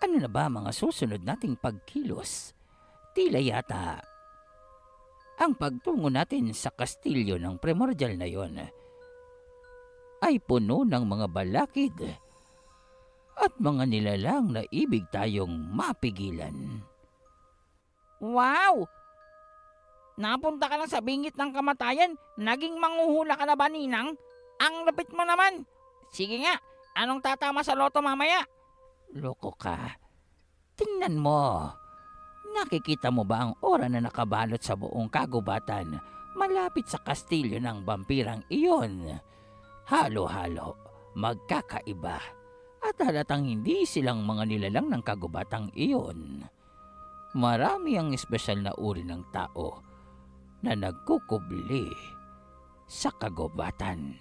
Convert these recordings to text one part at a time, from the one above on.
Ano na ba mga susunod nating pagkilos? Tila yata ang pagtungo natin sa kastilyo ng primordial na yon ay puno ng mga balakid at mga nilalang na ibig tayong mapigilan. Wow! Napunta ka lang sa bingit ng kamatayan. Naging manghuhula ka na ba, Ninang? Ang lapit mo naman. Sige nga, anong tatama sa loto mamaya? Loko ka. Tingnan mo. Nakikita mo ba ang ora na nakabalot sa buong kagubatan malapit sa kastilyo ng vampirang iyon? Halo-halo, magkakaiba. At halatang hindi silang mga nilalang ng kagubatang iyon. Marami ang espesyal na uri ng tao na nagkukubli sa kagubatan.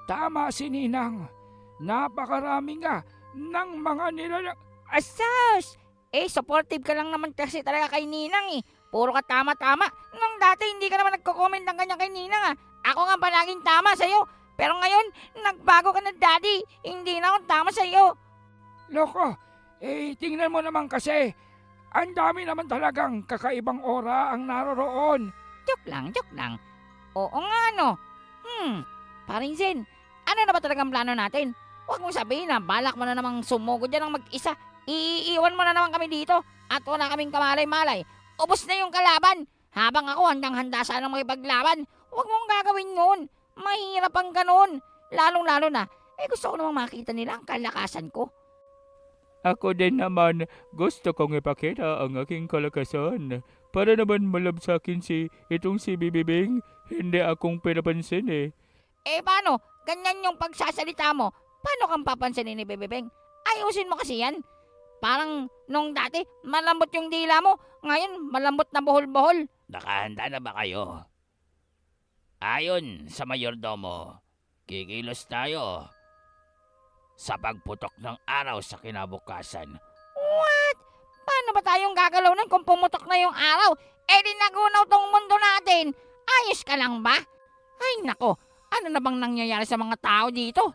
Tama si Ninang. Napakarami nga ng mga nilalang. Asas! Supportive ka lang naman kasi talaga kay Ninang eh. Puro ka tama-tama. Nung dati hindi ka naman nagko-comment ng ganyan kay Ninang ah. Ako nga palaging tama sa'yo. Pero ngayon, nagbago ka na, Daddy. Hindi na ako tama sa'yo. Loko, tingnan mo naman kasi. Ang dami naman talagang kakaibang ora ang naroroon. Joke lang. Oo nga no. Paring Zen, ano na ba talagang plano natin? Huwag mong sabihin na balak mo na namang sumugod dyan ng mag-isa. Iiwan mo na naman kami dito at wala kaming kamalay-malay. Ubos na yung kalaban. Habang ako handang-handa sanang makipaglaban. Huwag mong gagawin yun. Mahirap ang ganun. Lalong-lalo na, gusto ko namang makita nila ang kalakasan ko. Ako din naman, gusto kong ipakita ang aking kalakasan. Para naman malab sa akin itong si Bibibing. Hindi akong pinapansin eh. Paano? Ganyan yung pagsasalita mo. Paano kang papansinin ni Bebebeng? Ayusin mo kasi yan. Parang nung dati, malambot yung dila mo. Ngayon, malambot na buhol-buhol. Nakahanda na ba kayo? Ayon sa mayordomo, kikilos tayo sa pagputok ng araw sa kinabukasan. What? Paano ba tayong gagalaw nun kung pumutok na yung araw? Di nagunaw tong mundo natin. Ayos ka lang ba? Ay nako, ano na bang nangyayari sa mga tao dito?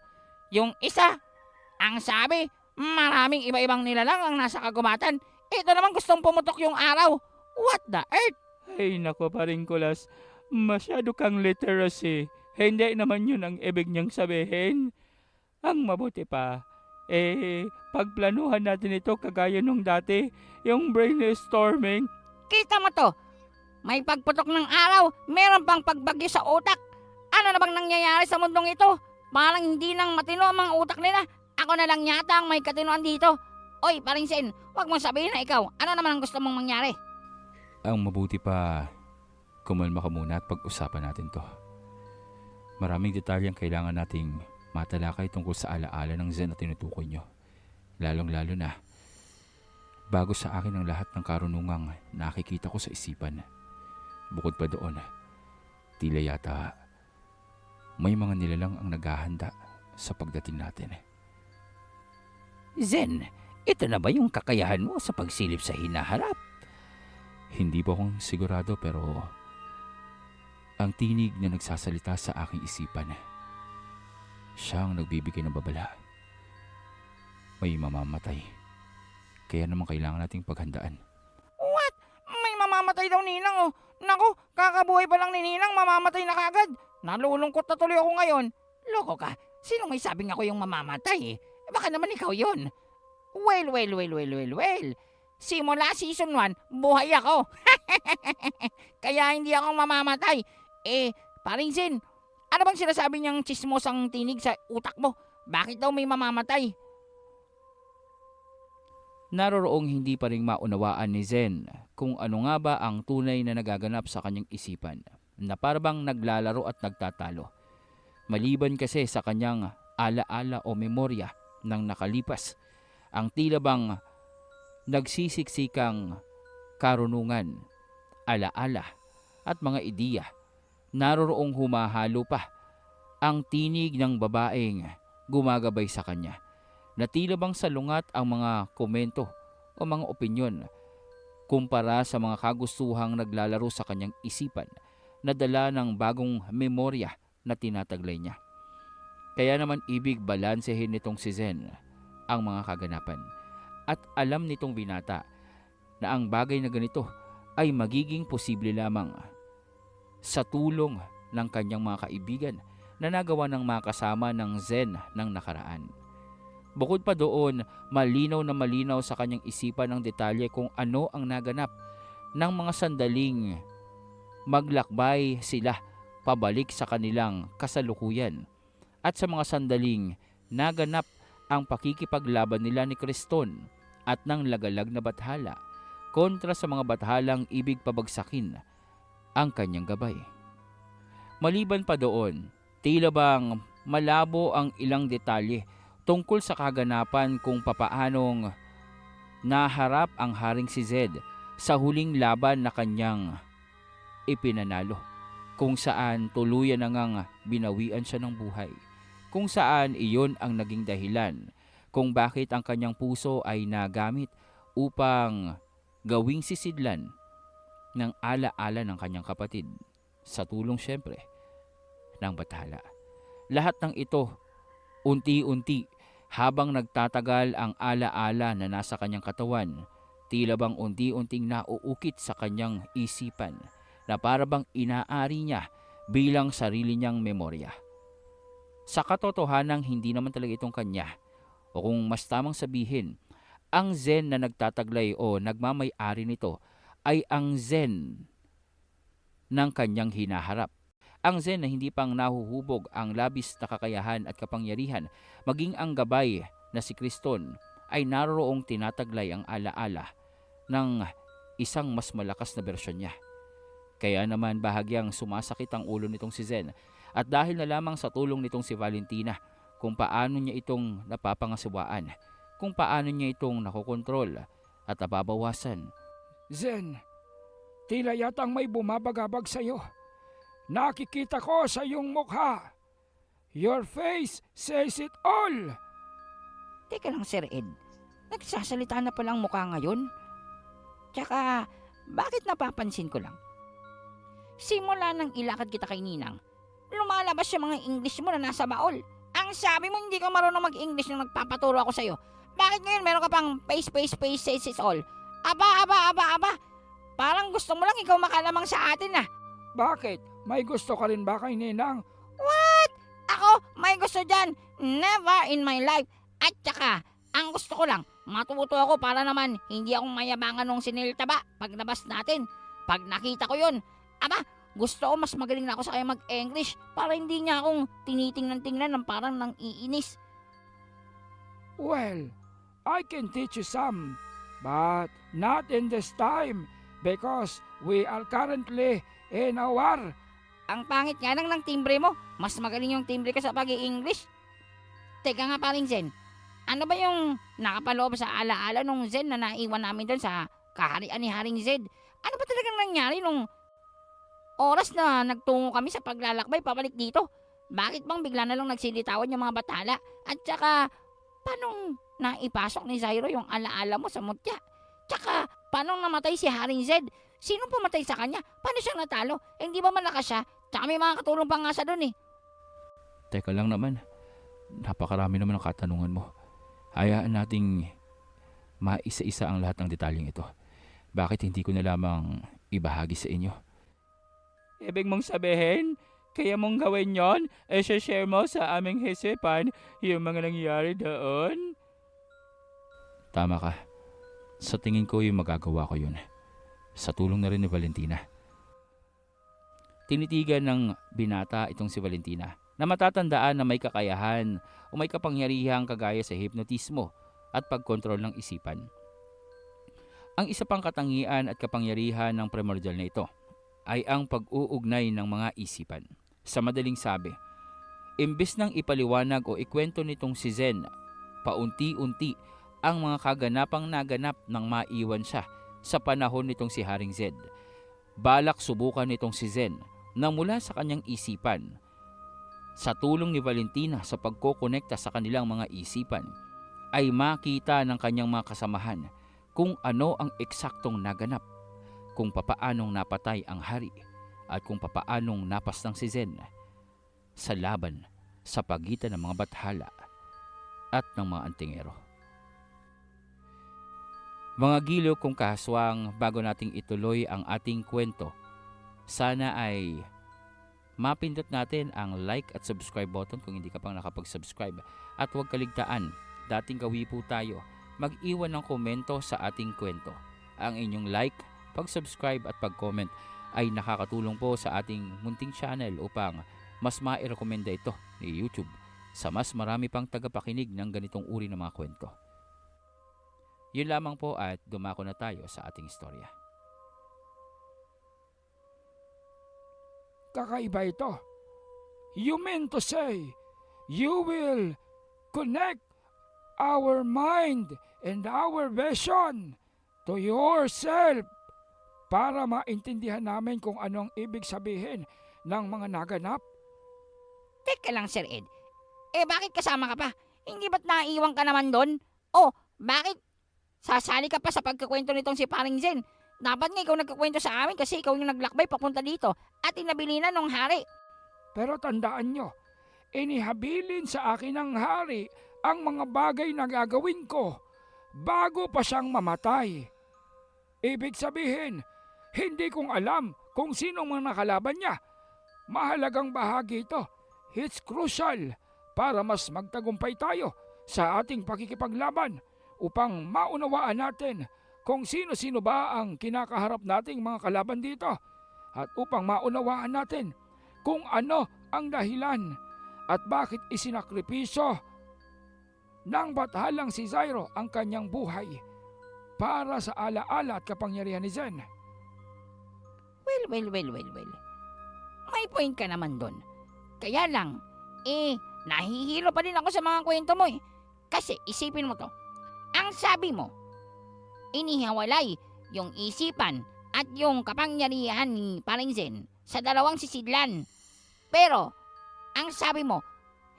Yung isa, ang sabi, maraming iba-ibang nilalang ang nasa kagubatan. Ito naman gustong pumutok yung araw. What the earth? Ay nako paring kulas, masyado kang literacy. Hindi naman yun ang ibig niyang sabihin. Ang mabuti pa, pagplanuhan natin ito kagaya nung dati, yung brainstorming. Kita mo to. May pagputok ng araw, meron pang pagbagyo sa utak. Ano na bang nangyayari sa mundong ito? Parang hindi nang matino ang mga utak nila. Ako na lang yata ang may katinoan dito. Oy, paring Sen, huwag mong sabihin na ikaw. Ano naman ang gusto mong mangyari? Ang mabuti pa, kumalma ka muna at pag-usapan natin to. Maraming detalye ang kailangan nating matalakay tungkol sa alaala ng Zen na tinutukoy nyo. Lalong-lalo na, bago sa akin ang lahat ng karunungang nakikita ko sa isipan. Bukod pa doon, tila yata may mga nilalang ang naghahanda sa pagdating natin. Zen, ito na ba yung kakayahan mo sa pagsilip sa hinaharap? Hindi po akong sigurado pero ang tinig na nagsasalita sa aking isipan, siya ang nagbibigay ng babala. May mamamatay. Kaya naman kailangan nating paghandaan. What? May mamamatay daw, Ninang oh. Naku, kakabuhay pa lang ni Ninang, mamamatay na kagad. Nalulungkot na tuloy ako ngayon. Loko ka, sino may sabing ako yung mamamatay? Baka naman ikaw yun. Well. Simula season 1, buhay ako. Kaya hindi ako mamamatay. Paring Zen, ano bang sinasabi niyang chismosang tinig sa utak mo? Bakit daw may mamamatay? Naroroong hindi pa rin maunawaan ni Zen kung ano nga ba ang tunay na nagaganap sa kanyang isipan na parabang naglalaro at nagtatalo. Maliban kasi sa kanyang alaala o memorya ng nakalipas, ang tila bang nagsisiksikang karunungan, alaala at mga ideya, naroroong humahalo pa ang tinig ng babaeng gumagabay sa kanya, na tila bang salungat ang mga komento o mga opinyon kumpara sa mga kagustuhang naglalaro sa kanyang isipan na dala ng bagong memorya na tinataglay niya. Kaya naman ibig balansehin nitong si Zen ang mga kaganapan at alam nitong binata na ang bagay na ganito ay magiging posible lamang sa tulong ng kanyang mga kaibigan na nagawa ng mga kasama ng Zen ng nakaraan. Bukod pa doon, malinaw na malinaw sa kanyang isipan ang detalye kung ano ang naganap ng mga sandaling maglakbay sila pabalik sa kanilang kasalukuyan at sa mga sandaling naganap ang pakikipaglaban nila ni Kriston at ng lagalag na bathala kontra sa mga bathalang ibig pabagsakin ang kanyang gabay. Maliban pa doon, tila bang malabo ang ilang detalye tungkol sa kaganapan kung papaanong naharap ang Haring si Zed sa huling laban na kanyang ipinanalo, kung saan tuluyan na ngang binawian siya ng buhay, kung saan iyon ang naging dahilan kung bakit ang kanyang puso ay nagamit upang gawing sisidlan ng alaala ng kanyang kapatid, sa tulong siyempre ng bathala. Lahat ng ito, unti-unti, habang nagtatagal ang alaala na nasa kanyang katawan, tila bang unti-unting nauukit sa kanyang isipan na para bang inaari niya bilang sarili niyang memorya. Sa katotohanang hindi naman talaga itong kanya, o kung mas tamang sabihin, ang Zen na nagtataglay o nagmamay-ari nito ay ang Zen ng kanyang hinaharap. Ang Zen na hindi pang nahuhubog ang labis na kakayahan at kapangyarihan, maging ang gabay na si Kriston ay naroroong tinataglay ang alaala ng isang mas malakas na bersyon niya. Kaya naman bahagyang sumasakit ang ulo nitong si Zen, at dahil na lamang sa tulong nitong si Valentina kung paano niya itong napapangasiwaan, kung paano niya itong nakokontrol at nababawasan. Zen, tila yatang may bumabagabag sa'yo. Nakikita ko sa iyong mukha. Your face says it all. Teka lang, Sir Ed. Nagsasalita na palang mukha ngayon? Tsaka, bakit napapansin ko lang? Simula nang ilakad kita kay Ninang, lumalabas yung mga English mo na nasa baol. Ang sabi mo hindi ka marunong mag-English nung nagpapaturo ako sa'yo. Bakit ngayon meron ka pang face says it all? Aba. Parang gusto mo lang ikaw makalamang sa atin ah. Bakit? May gusto ka rin ba kay Ninang? What? Ako, may gusto dyan. Never in my life. At saka, ang gusto ko lang, matuto ako para naman hindi akong mayabangan nung siniltaba paglabas natin. Pag nakita ko yun, gusto ko mas magaling na ako sa kaya mag-English para hindi niya akong tinitingnan-tingnan ng parang nang iinis. Well, I can teach you some, but not in this time because we are currently in a war. Ang pangit nga lang ng timbre mo. Mas magaling yung timbre ka sa pag-i-English. Teka nga paring Zen, ano ba yung nakapaloob sa alaala nung Zen na naiwan namin doon sa kaharian ni Haring Zed? Ano ba talagang nangyari nung oras na nagtungo kami sa paglalakbay pabalik dito? Bakit bang bigla na lang nagsilitawan yung mga batala? At saka, paanong naipasok ni Zyro yung alaala mo sa mutya? Tsaka, paanong namatay si Haring Zed? Sino pumatay sa kanya? Paano siyang natalo? Hindi ba malakas siya? Tsaka may mga katulong pa nga sa doon eh. Teka lang naman, napakarami naman ang katanungan mo. Hayaan nating maisa-isa ang lahat ng detalyeng ito. Bakit hindi ko na lamang ibahagi sa inyo? Ibig mong sabihin, kaya mong gawin yon, share mo sa aming hisipan yung mga nangyari doon? Tama ka. Sa tingin ko yung magagawa ko yun. Sa tulong na rin ni Valentina. Tinitigan ng binata itong si Valentina na matatandaan na may kakayahan o may kapangyarihang kagaya sa hipnotismo at pagkontrol ng isipan. Ang isa pang katangian at kapangyarihan ng primordial na ito ay ang pag-uugnay ng mga isipan. Sa madaling sabi, imbes nang ipaliwanag o ikwento nitong si Zen, paunti-unti ang mga kaganapang naganap nang maiwan siya sa panahon nitong si Haring Zed. Balak subukan nitong si Zen na mula sa kanyang isipan, sa tulong ni Valentina sa pagkokonekta sa kanilang mga isipan, ay makita ng kanyang mga kasamahan kung ano ang eksaktong naganap, kung papaanong napatay ang hari at kung papaanong napaslang si Zen sa laban sa pagitan ng mga bathala at ng mga antingero. Mga giliw kong kaswang, bago nating ituloy ang ating kwento, sana ay mapindot natin ang like at subscribe button kung hindi ka pang nakapag-subscribe. At huwag kaligtaan, dating gawi po tayo, mag-iwan ng komento sa ating kwento. Ang inyong like, pag-subscribe at pag-comment ay nakakatulong po sa ating munting channel upang mas mairekomenda ito ni YouTube sa mas marami pang tagapakinig ng ganitong uri ng mga kwento. Yun lamang po at dumako na tayo sa ating istorya. Kakaiba ito. You mean to say, you will connect our mind and our vision to yourself para maintindihan namin kung anong ibig sabihin ng mga naganap? Teka lang, Sir Ed. Bakit kasama ka pa? Hindi ba't naiiwan ka naman doon? Oh, bakit sasali ka pa sa pagkakwento nitong si Paring Zen? Dapat nga ikaw nagkakwento sa amin kasi ikaw yung naglakbay papunta dito at inabilinan ng hari. Pero tandaan nyo, inihabilin sa akin ng hari ang mga bagay na gagawin ko bago pa siyang mamatay. Ibig sabihin, hindi kong alam kung sinong mga nakalaban niya. Mahalagang bahagi ito. It's crucial para mas magtagumpay tayo sa ating pakikipaglaban upang maunawaan natin kung sino-sino ba ang kinakaharap nating mga kalaban dito at upang maunawaan natin kung ano ang dahilan at bakit isinakripisyo ng batahalang si Zyro ang kanyang buhay para sa alaala at kapangyarihan ni Zen. Well. May point ka naman doon. Kaya lang, nahihilo pa din ako sa mga kwento mo eh. Kasi isipin mo to, ang sabi mo, inihiwalay yung isipan at yung kapangyarihan ni Paring Zen sa dalawang sisidlan. Pero, ang sabi mo,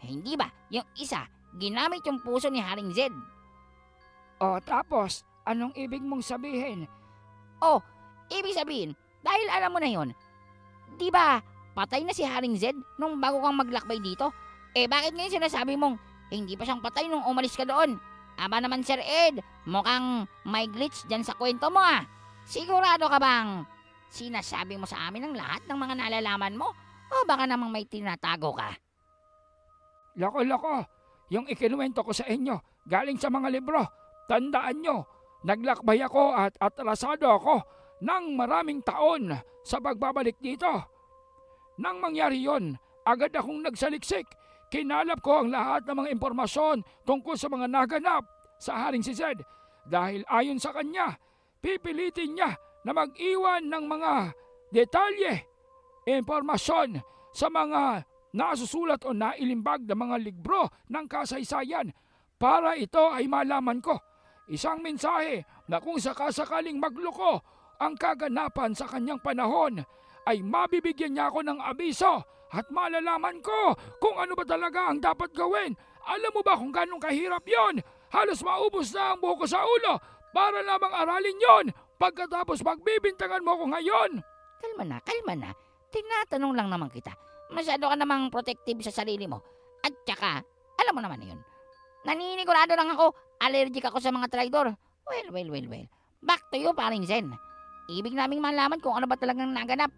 hindi ba yung isa ginamit yung puso ni Haring Zed? O tapos, anong ibig mong sabihin? Oh, ibig sabihin, dahil alam mo na yon, di ba patay na si Haring Zed nung bago kang maglakbay dito? Bakit ngayon sinasabi mong hindi pa siyang patay nung umalis ka doon? Aba naman, Sir Ed, mukhang may glitch dyan sa kwento mo ah. Sigurado ka bang sinasabi mo sa amin ang lahat ng mga nalalaman mo? O baka namang may tinatago ka? Loko-loko, yung ikinuwento ko sa inyo galing sa mga libro. Tandaan nyo, naglakbay ako at atrasado ako ng maraming taon sa pagbabalik dito. Nang mangyari yon, agad akong nagsaliksik. Kinalap ko ang lahat ng mga impormasyon tungkol sa mga naganap sa Haring si Zed dahil ayon sa kanya, pipilitin niya na mag-iwan ng mga detalye, impormasyon sa mga nasusulat o nailimbag na mga libro ng kasaysayan para ito ay malaman ko. Isang mensahe na kung sakasakaling magloko ang kaganapan sa kanyang panahon ay mabibigyan niya ako ng abiso at malalaman ko kung ano ba talaga ang dapat gawin. Alam mo ba kung ganong kahirap yon? Halos maubos na ang buko sa ulo para lamang aralin yon pagkatapos magbibintangan mo ko ngayon. Kalma na. Tinatanong lang naman kita. Masyado ka namang protective sa sarili mo. At saka, alam mo naman yun. Naninigurado lang ako, allergic ako sa mga traidor. Well. Back to you, Paring Zen. Ibig naming malaman kung ano ba talagang naganap.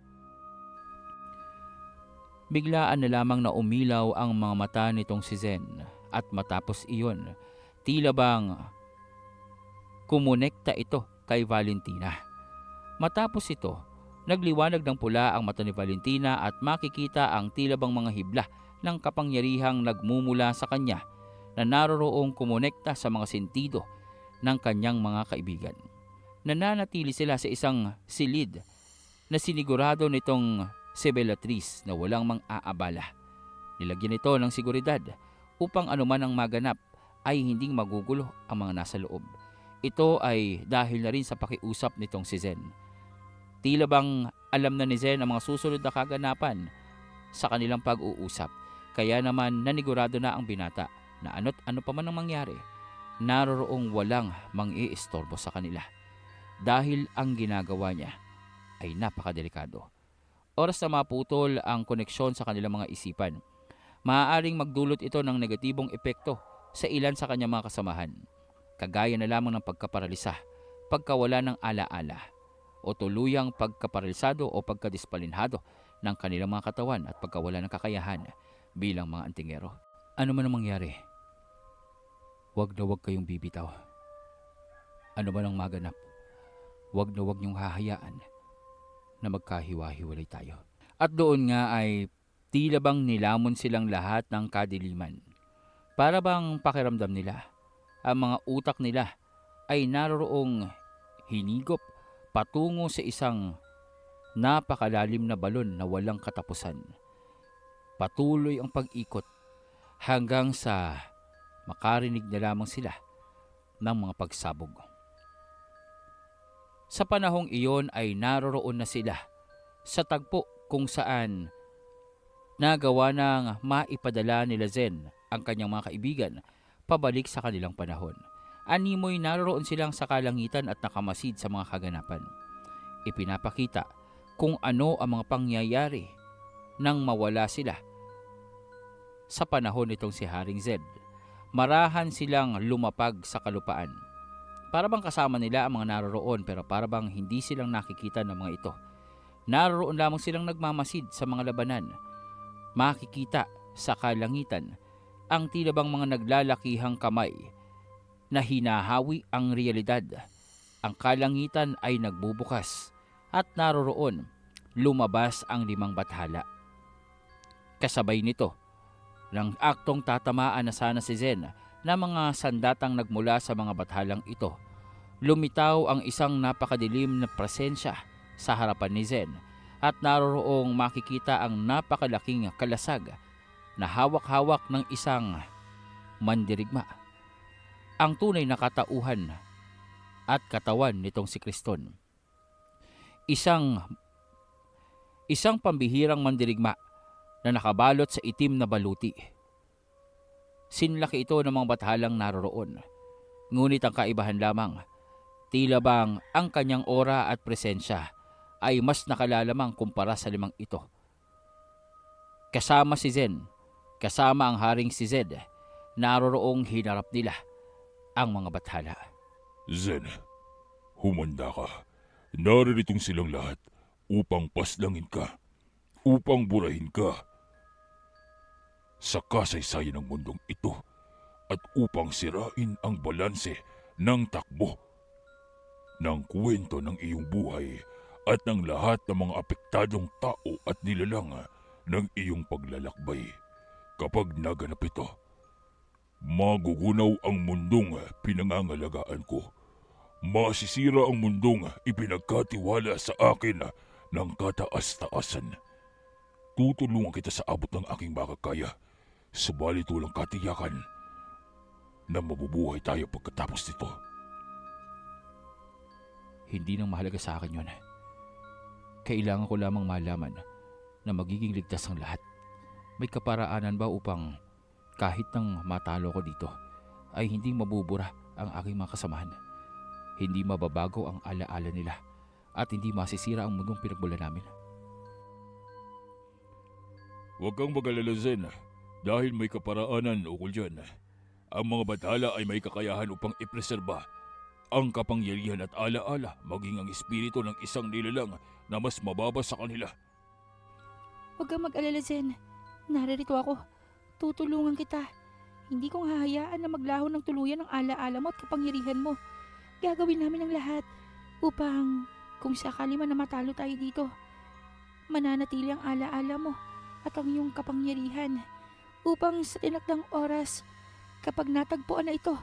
Biglaan na lamang na umilaw ang mga mata nitong si Zen at matapos iyon, tila bang kumonekta ito kay Valentina. Matapos ito, nagliwanag ng pula ang mata ni Valentina at makikita ang tila bang mga hibla ng kapangyarihang nagmumula sa kanya na naroroong kumonekta sa mga sentido ng kanyang mga kaibigan. Nananatili sila sa isang silid na sinigurado nitong si Bellatrix na walang mang-aabala. Nilagyan ito ng seguridad upang anuman ang maganap ay hindi magugulo ang mga nasa loob. Ito ay dahil na rin sa pakiusap nitong si Zen. Tila bang alam na ni Zen ang mga susunod na kaganapan sa kanilang pag-uusap. Kaya naman nanigurado na ang binata na ano't ano pa man ang mangyari, naroroong walang mang-iistorbo sa kanila. Dahil ang ginagawa niya ay napakadelikado. Oras na maputol ang koneksyon sa kanilang mga isipan, maaaring magdulot ito ng negatibong epekto sa ilan sa kanyang mga kasamahan, kagaya na lamang ng pagkaparalisa, pagkawala ng alaala o tuluyang pagkaparalisado o pagkadispalinhado ng kanilang mga katawan at pagkawala ng kakayahan bilang mga antingero. Ano man ang mangyari, huwag na huwag kayong bibitaw. Ano man ang maganap, huwag na huwag niyong hahayaan na magkahiwa-hiwalay tayo. At doon nga ay tila bang nilamon silang lahat ng kadiliman. Para bang pakiramdam nila, ang mga utak nila ay naroroong hinigop patungo sa isang napakalalim na balon na walang katapusan. Patuloy ang pag-ikot hanggang sa makarinig na lamang sila ng mga pagsabog. Sa panahong iyon ay naroroon na sila sa tagpo kung saan nagawa ng maipadala nila Zen ang kanyang mga kaibigan pabalik sa kanilang panahon. Animoy naroroon silang sa kalangitan at nakamasid sa mga kaganapan. Ipinapakita kung ano ang mga pangyayari nang mawala sila sa panahon nitong si Haring Zed. Marahan silang lumapag sa kalupaan. Para bang kasama nila ang mga naroroon pero para bang hindi silang nakikita ng mga ito. Naroroon lamang silang nagmamasid sa mga labanan. Makikita sa kalangitan ang tila bang mga naglalakihang kamay na hinahawi ang realidad. Ang kalangitan ay nagbubukas at naroroon lumabas ang 5 bathala. Kasabay nito, ng aktong tatamaan na sana si Zen na mga sandatang nagmula sa mga bathalang ito, lumitaw ang isang napakadilim na presensya sa harapan ni Zen at naroroong makikita ang napakalaking kalasag na hawak-hawak ng isang mandirigma. Ang tunay na katauhan at katawan nitong si Kriston. Isang pambihirang mandirigma na nakabalot sa itim na baluti. Sinlaki ito ng mga bathalang naroroon. Ngunit ang kaibahan lamang, tila bang ang kanyang aura at presensya ay mas nakalalamang kumpara sa 5 ito. Kasama si Zen, kasama ang Haring si Zed, naroroong hinarap nila ang mga bathala. Zen, humanda ka. Naririto silang lahat upang paslangin ka, upang burahin ka sa kasaysayan ng mundong ito at upang sirain ang balanse ng takbo ng kwento ng iyong buhay at ng lahat ng mga apektadong tao at nilalang ng iyong paglalakbay. Kapag naganap ito, magugunaw ang mundong pinangangalagaan ko. Masisira ang mundong ipinagkatiwala sa akin ng kataas-taasan. Tutulungan kita sa abot ng aking makakaya, subalit walang katiyakan na mabubuhay tayo pagkatapos nito. Hindi nang mahalaga sa akin yun. Kailangan ko lamang malaman na magiging ligtas ang lahat. May kaparaanan ba upang kahit nang matalo ko dito ay hindi mabubura ang aking mga kasamahan? Hindi mababago ang alaala nila at hindi masisira ang mundong pinagmula namin. Huwag kang mag-alala, Zen, dahil may kaparaanan ukol dyan. Ang mga bathala ay may kakayahan upang ipreserba ang kapangyarihan at alaala maging ang espiritu ng isang nilalang na mas mababa sa kanila. Huwag kang mag-alala, Zen. Naririto ako. Tutulungan kita. Hindi kong hahayaan na maglaho ng tuluyan ang alaala mo at kapangyarihan mo. Gagawin namin ang lahat upang kung sakali man na matalo tayo dito, mananatili ang alaala mo at ang iyong kapangyarihan upang sa tinakdang oras kapag natagpuan na ito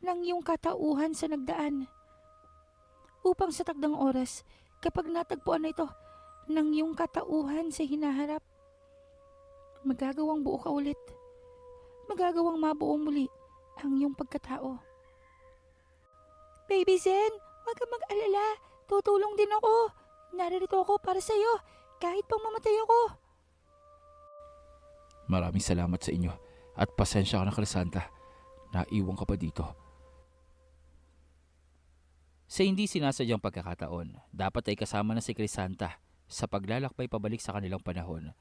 ng iyong katauhan sa nagdaan. Upang sa takdang oras kapag natagpuan na ito ng iyong katauhan sa hinaharap, magagawang buo ka ulit. Magagawang mabuong muli ang iyong pagkatao. Baby Zen, huwag kang mag-alala. Tutulong din ako. Naririto ako para sa iyo kahit pang mamatay ako. Maraming salamat sa inyo at pasensya ka na, Crisanta. Naiwan ka pa dito. Sa hindi sinasadyang pagkakataon, dapat ay kasama na si Crisanta sa paglalakbay pabalik sa kanilang panahon.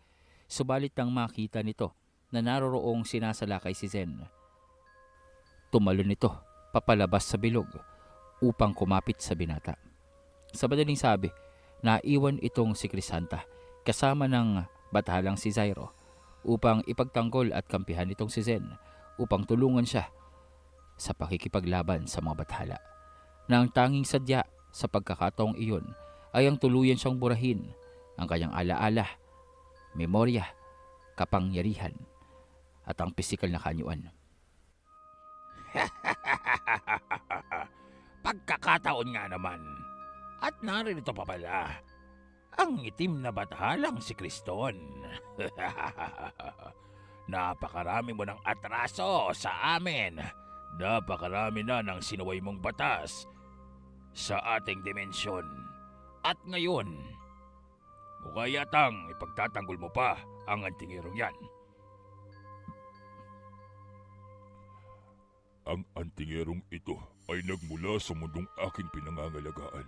Subalit nang makita nito na naroroong sinasalakay si Zen, tumalon nito papalabas sa bilog upang kumapit sa binata. Sa madaling sabi, naiwan itong si Crisanta kasama ng batahalang si Zyro upang ipagtanggol at kampihan itong si Zen upang tulungan siya sa pakikipaglaban sa mga bathala. Na ang tanging sadya sa pagkakataong iyon ay ang tuluyan siyang burahin ang kanyang alaala, memorya, kapangyarihan at ang pisikal na kanyuan. Pagkakataon nga naman. At naririto pa pala, ang itim na bathalang si Criston. Napakarami mo ng atraso sa amin. Napakarami na ng sinuway mong batas sa ating dimensyon. At ngayon, mukha yatang ipagtatanggol mo pa ang antingerong yan. Ang antingerong ito ay nagmula sa mundong aking pinangangalagaan.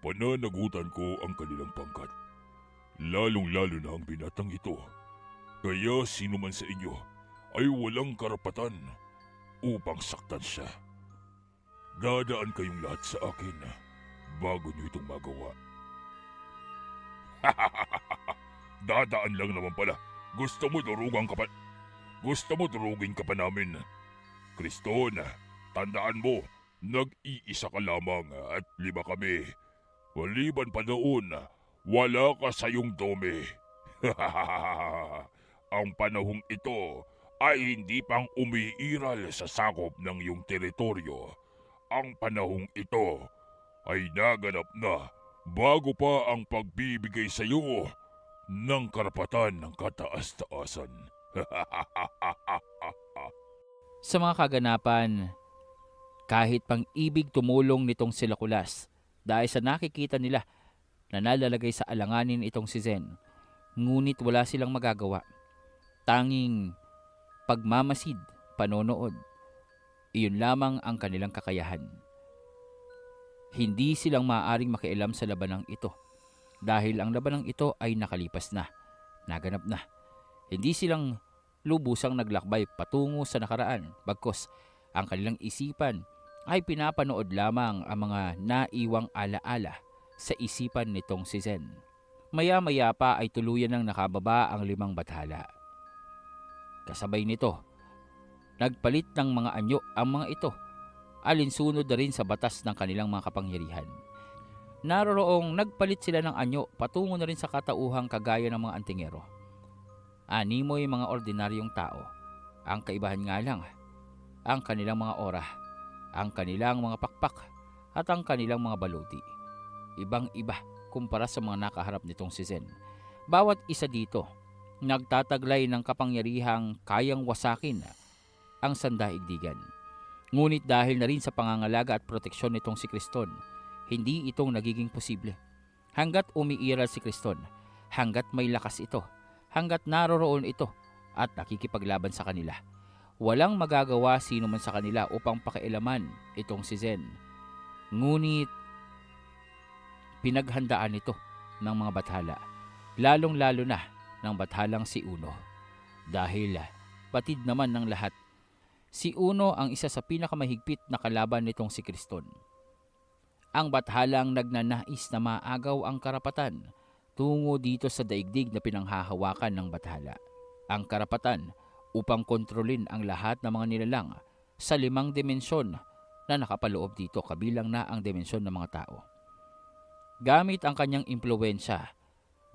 Pananagutan ko ang kanilang pangkat. Lalong-lalo na ang binatang ito. Kaya sino man sa inyo ay walang karapatan upang saktan siya. Dadaan kayong lahat sa akin bago niyo itong magawa. Dadaan lang naman pala. Gusto mo durugin ka pa namin. Criston, tandaan mo, nag-iisa ka lamang at 5 kami. Maliban pa doon, wala ka sa iyong dome. Ang panahong ito ay hindi pang umiiral sa sakop ng iyong teritoryo. Ang panahong ito ay naganap na bago pa ang pagbibigay sa iyo ng karapatan ng kataas-taasan. Sa mga kaganapan, kahit pang ibig tumulong nitong sila Kulas dahil sa nakikita nila na nalalagay sa alanganin itong si Zen, ngunit wala silang magagawa. Tanging pagmamasid, panonood, iyon lamang ang kanilang kakayahan. Hindi silang maaaring makialam sa labanang ito dahil ang labanang ito ay nakalipas na, naganap na. Hindi silang lubusang naglakbay patungo sa nakaraan, bagkus ang kanilang isipan ay pinapanood lamang ang mga naiwang alaala sa isipan nitong si Zen. Maya-maya pa ay tuluyan nang nakababa ang 5 bathala. Kasabay nito, nagpalit ng mga anyo ang mga ito, alinsunod na rin sa batas ng kanilang mga kapangyarihan. Naroroong nagpalit sila ng anyo patungo na rin sa katauhang kagaya ng mga antingero. Animoy mga ordinaryong tao. Ang kaibahan nga lang, ang kanilang mga ora, ang kanilang mga pakpak, at ang kanilang mga baluti. Ibang-iba kumpara sa mga nakaharap nitong si Zen. Bawat isa dito, nagtataglay ng kapangyarihang kayang wasakin ang sandaigdigan. Ngunit dahil na rin sa pangangalaga at proteksyon nitong si Criston, hindi itong nagiging posible. Hanggat umiiral si Criston, hanggat may lakas ito, hanggat naroroon ito at nakikipaglaban sa kanila, walang magagawa sino man sa kanila upang pakialaman itong si Zen. Ngunit pinaghandaan ito ng mga bathala, lalong-lalo na ng bathalang si Uno. Dahil batid naman ng lahat, si Uno ang isa sa pinakamahigpit na kalaban nitong si Criston. Ang bathalang nagnanais na maagaw ang karapatan tungo dito sa daigdig na pinanghahawakan ng bathala. Ang karapatan upang kontrolin ang lahat ng mga nilalang sa 5 dimensyon na nakapaloob dito, kabilang na ang dimensyon ng mga tao. Gamit ang kanyang impluwensya,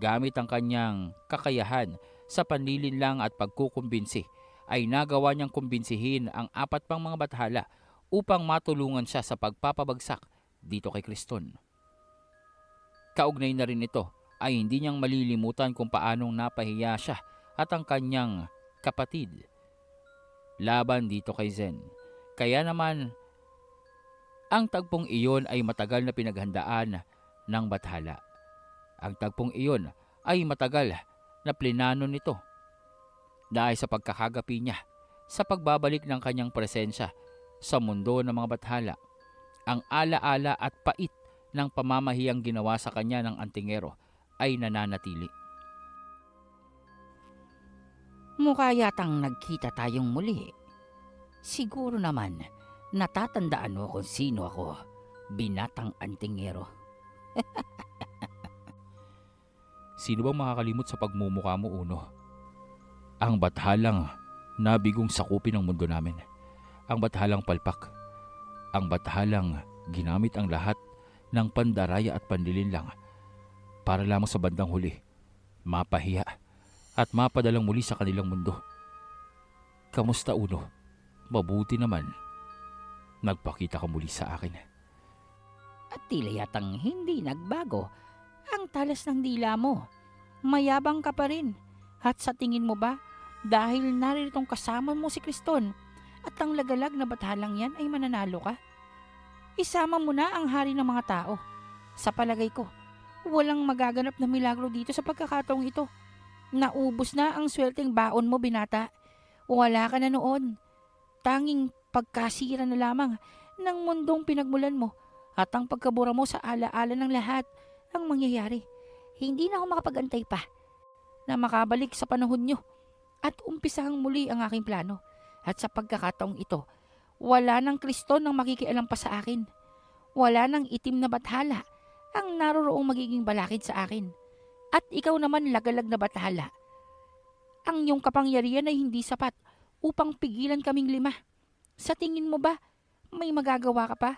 gamit ang kanyang kakayahan sa panlilinlang at pagkukumbinsi, ay nagawa niyang kumbinsihin ang 4 pang mga bathala upang matulungan siya sa pagpapabagsak dito kay Criston. Kaugnay na rin ito ay hindi niyang malilimutan kung paanong napahiya siya at ang kanyang kapatid laban dito kay Zen. Kaya naman, ang tagpong iyon ay matagal na pinaghandaan ng bathala. Ang tagpong iyon ay matagal na plinano nito dahil sa pagkakagapi niya sa pagbabalik ng kanyang presensya sa mundo ng mga bathala. Ang alaala at pait ng pamamahiyang ginawa sa kanya ng antingero ay nananatili. Mukha yatang nagkita tayong muli. Siguro naman, Natatandaan mo kung sino ako, binatang antingero. Sino bang makakalimot sa pagmumukha mo, Uno? Ang bathalang nabigong sakupin ng mundo namin. Ang bathalang palpak. Ang bathalang ginamit ang lahat ng pandaraya at panlilinlang para lamang sa bandang huli, mapahiya at mapadalang muli sa kanilang mundo. Kamusta, Uno? Mabuti naman. Nagpakita ka muli sa akin. At tila yatang hindi nagbago. Ang talas ng dila mo. Mayabang ka pa rin. At sa tingin mo ba, dahil naririto'ng kasama mo si Kriston at ang lagalag na bathalang yan ay mananalo ka? Isama mo na ang hari ng mga tao. Sa palagay ko, walang magaganap na milagro dito sa pagkakataong ito. Naubos na ang swerteng baon mo, binata. Wala ka na noon. Tanging pagkasira na lamang ng mundong pinagmulan mo at ang pagkabura mo sa alaala ng lahat ang mangyayari. Hindi na ako makapag-antay pa na makabalik sa panahon nyo at umpisahang muli ang aking plano. At sa pagkakataong ito, wala nang Kriston ang makikialam pa sa akin. Wala nang itim na bathala ang naroroong magiging balakid sa akin. At ikaw naman, lagalag na bathala. Ang iyong kapangyarihan ay hindi sapat upang pigilan kaming 5. Sa tingin mo ba, may magagawa ka pa?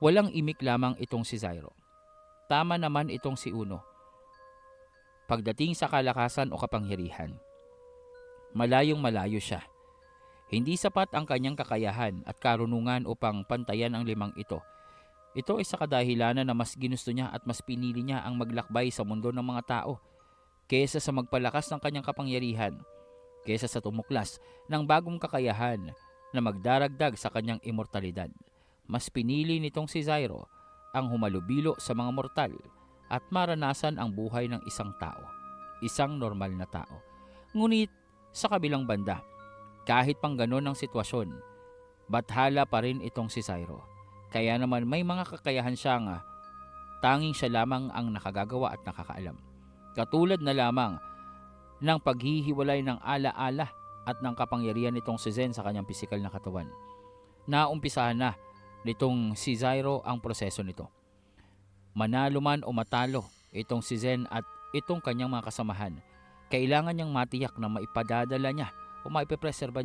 Walang imik lamang itong si Zyro. Tama naman itong si Uno. Pagdating sa kalakasan o kapangyarihan, malayong malayo siya. Hindi sapat ang kanyang kakayahan at karunungan upang pantayan ang 5 ito. Ito ay sa kadahilanan na mas ginusto niya at mas pinili niya ang maglakbay sa mundo ng mga tao kaysa sa magpalakas ng kanyang kapangyarihan, kaysa sa tumuklas ng bagong kakayahan na magdaragdag sa kanyang immortalidad. Mas pinili nitong si Zyro ang humalubilo sa mga mortal at maranasan ang buhay ng isang tao, isang normal na tao. Ngunit sa kabilang banda, kahit pang ganon ang sitwasyon, bathala pa rin itong si Zyro. Kaya naman may mga kakayahan siyang tanging siya lamang ang nakagagawa at nakakaalam. Katulad na lamang ng paghihiwalay ng alaala at ng kapangyarihan nitong si Zen sa kanyang pisikal na katawan. Naumpisahan na nitong si Zyro ang proseso nito. Manalo man o matalo itong si Zen at itong kanyang mga kasamahan, kailangan niyang matiyak na maipadadala niya o maipipreserba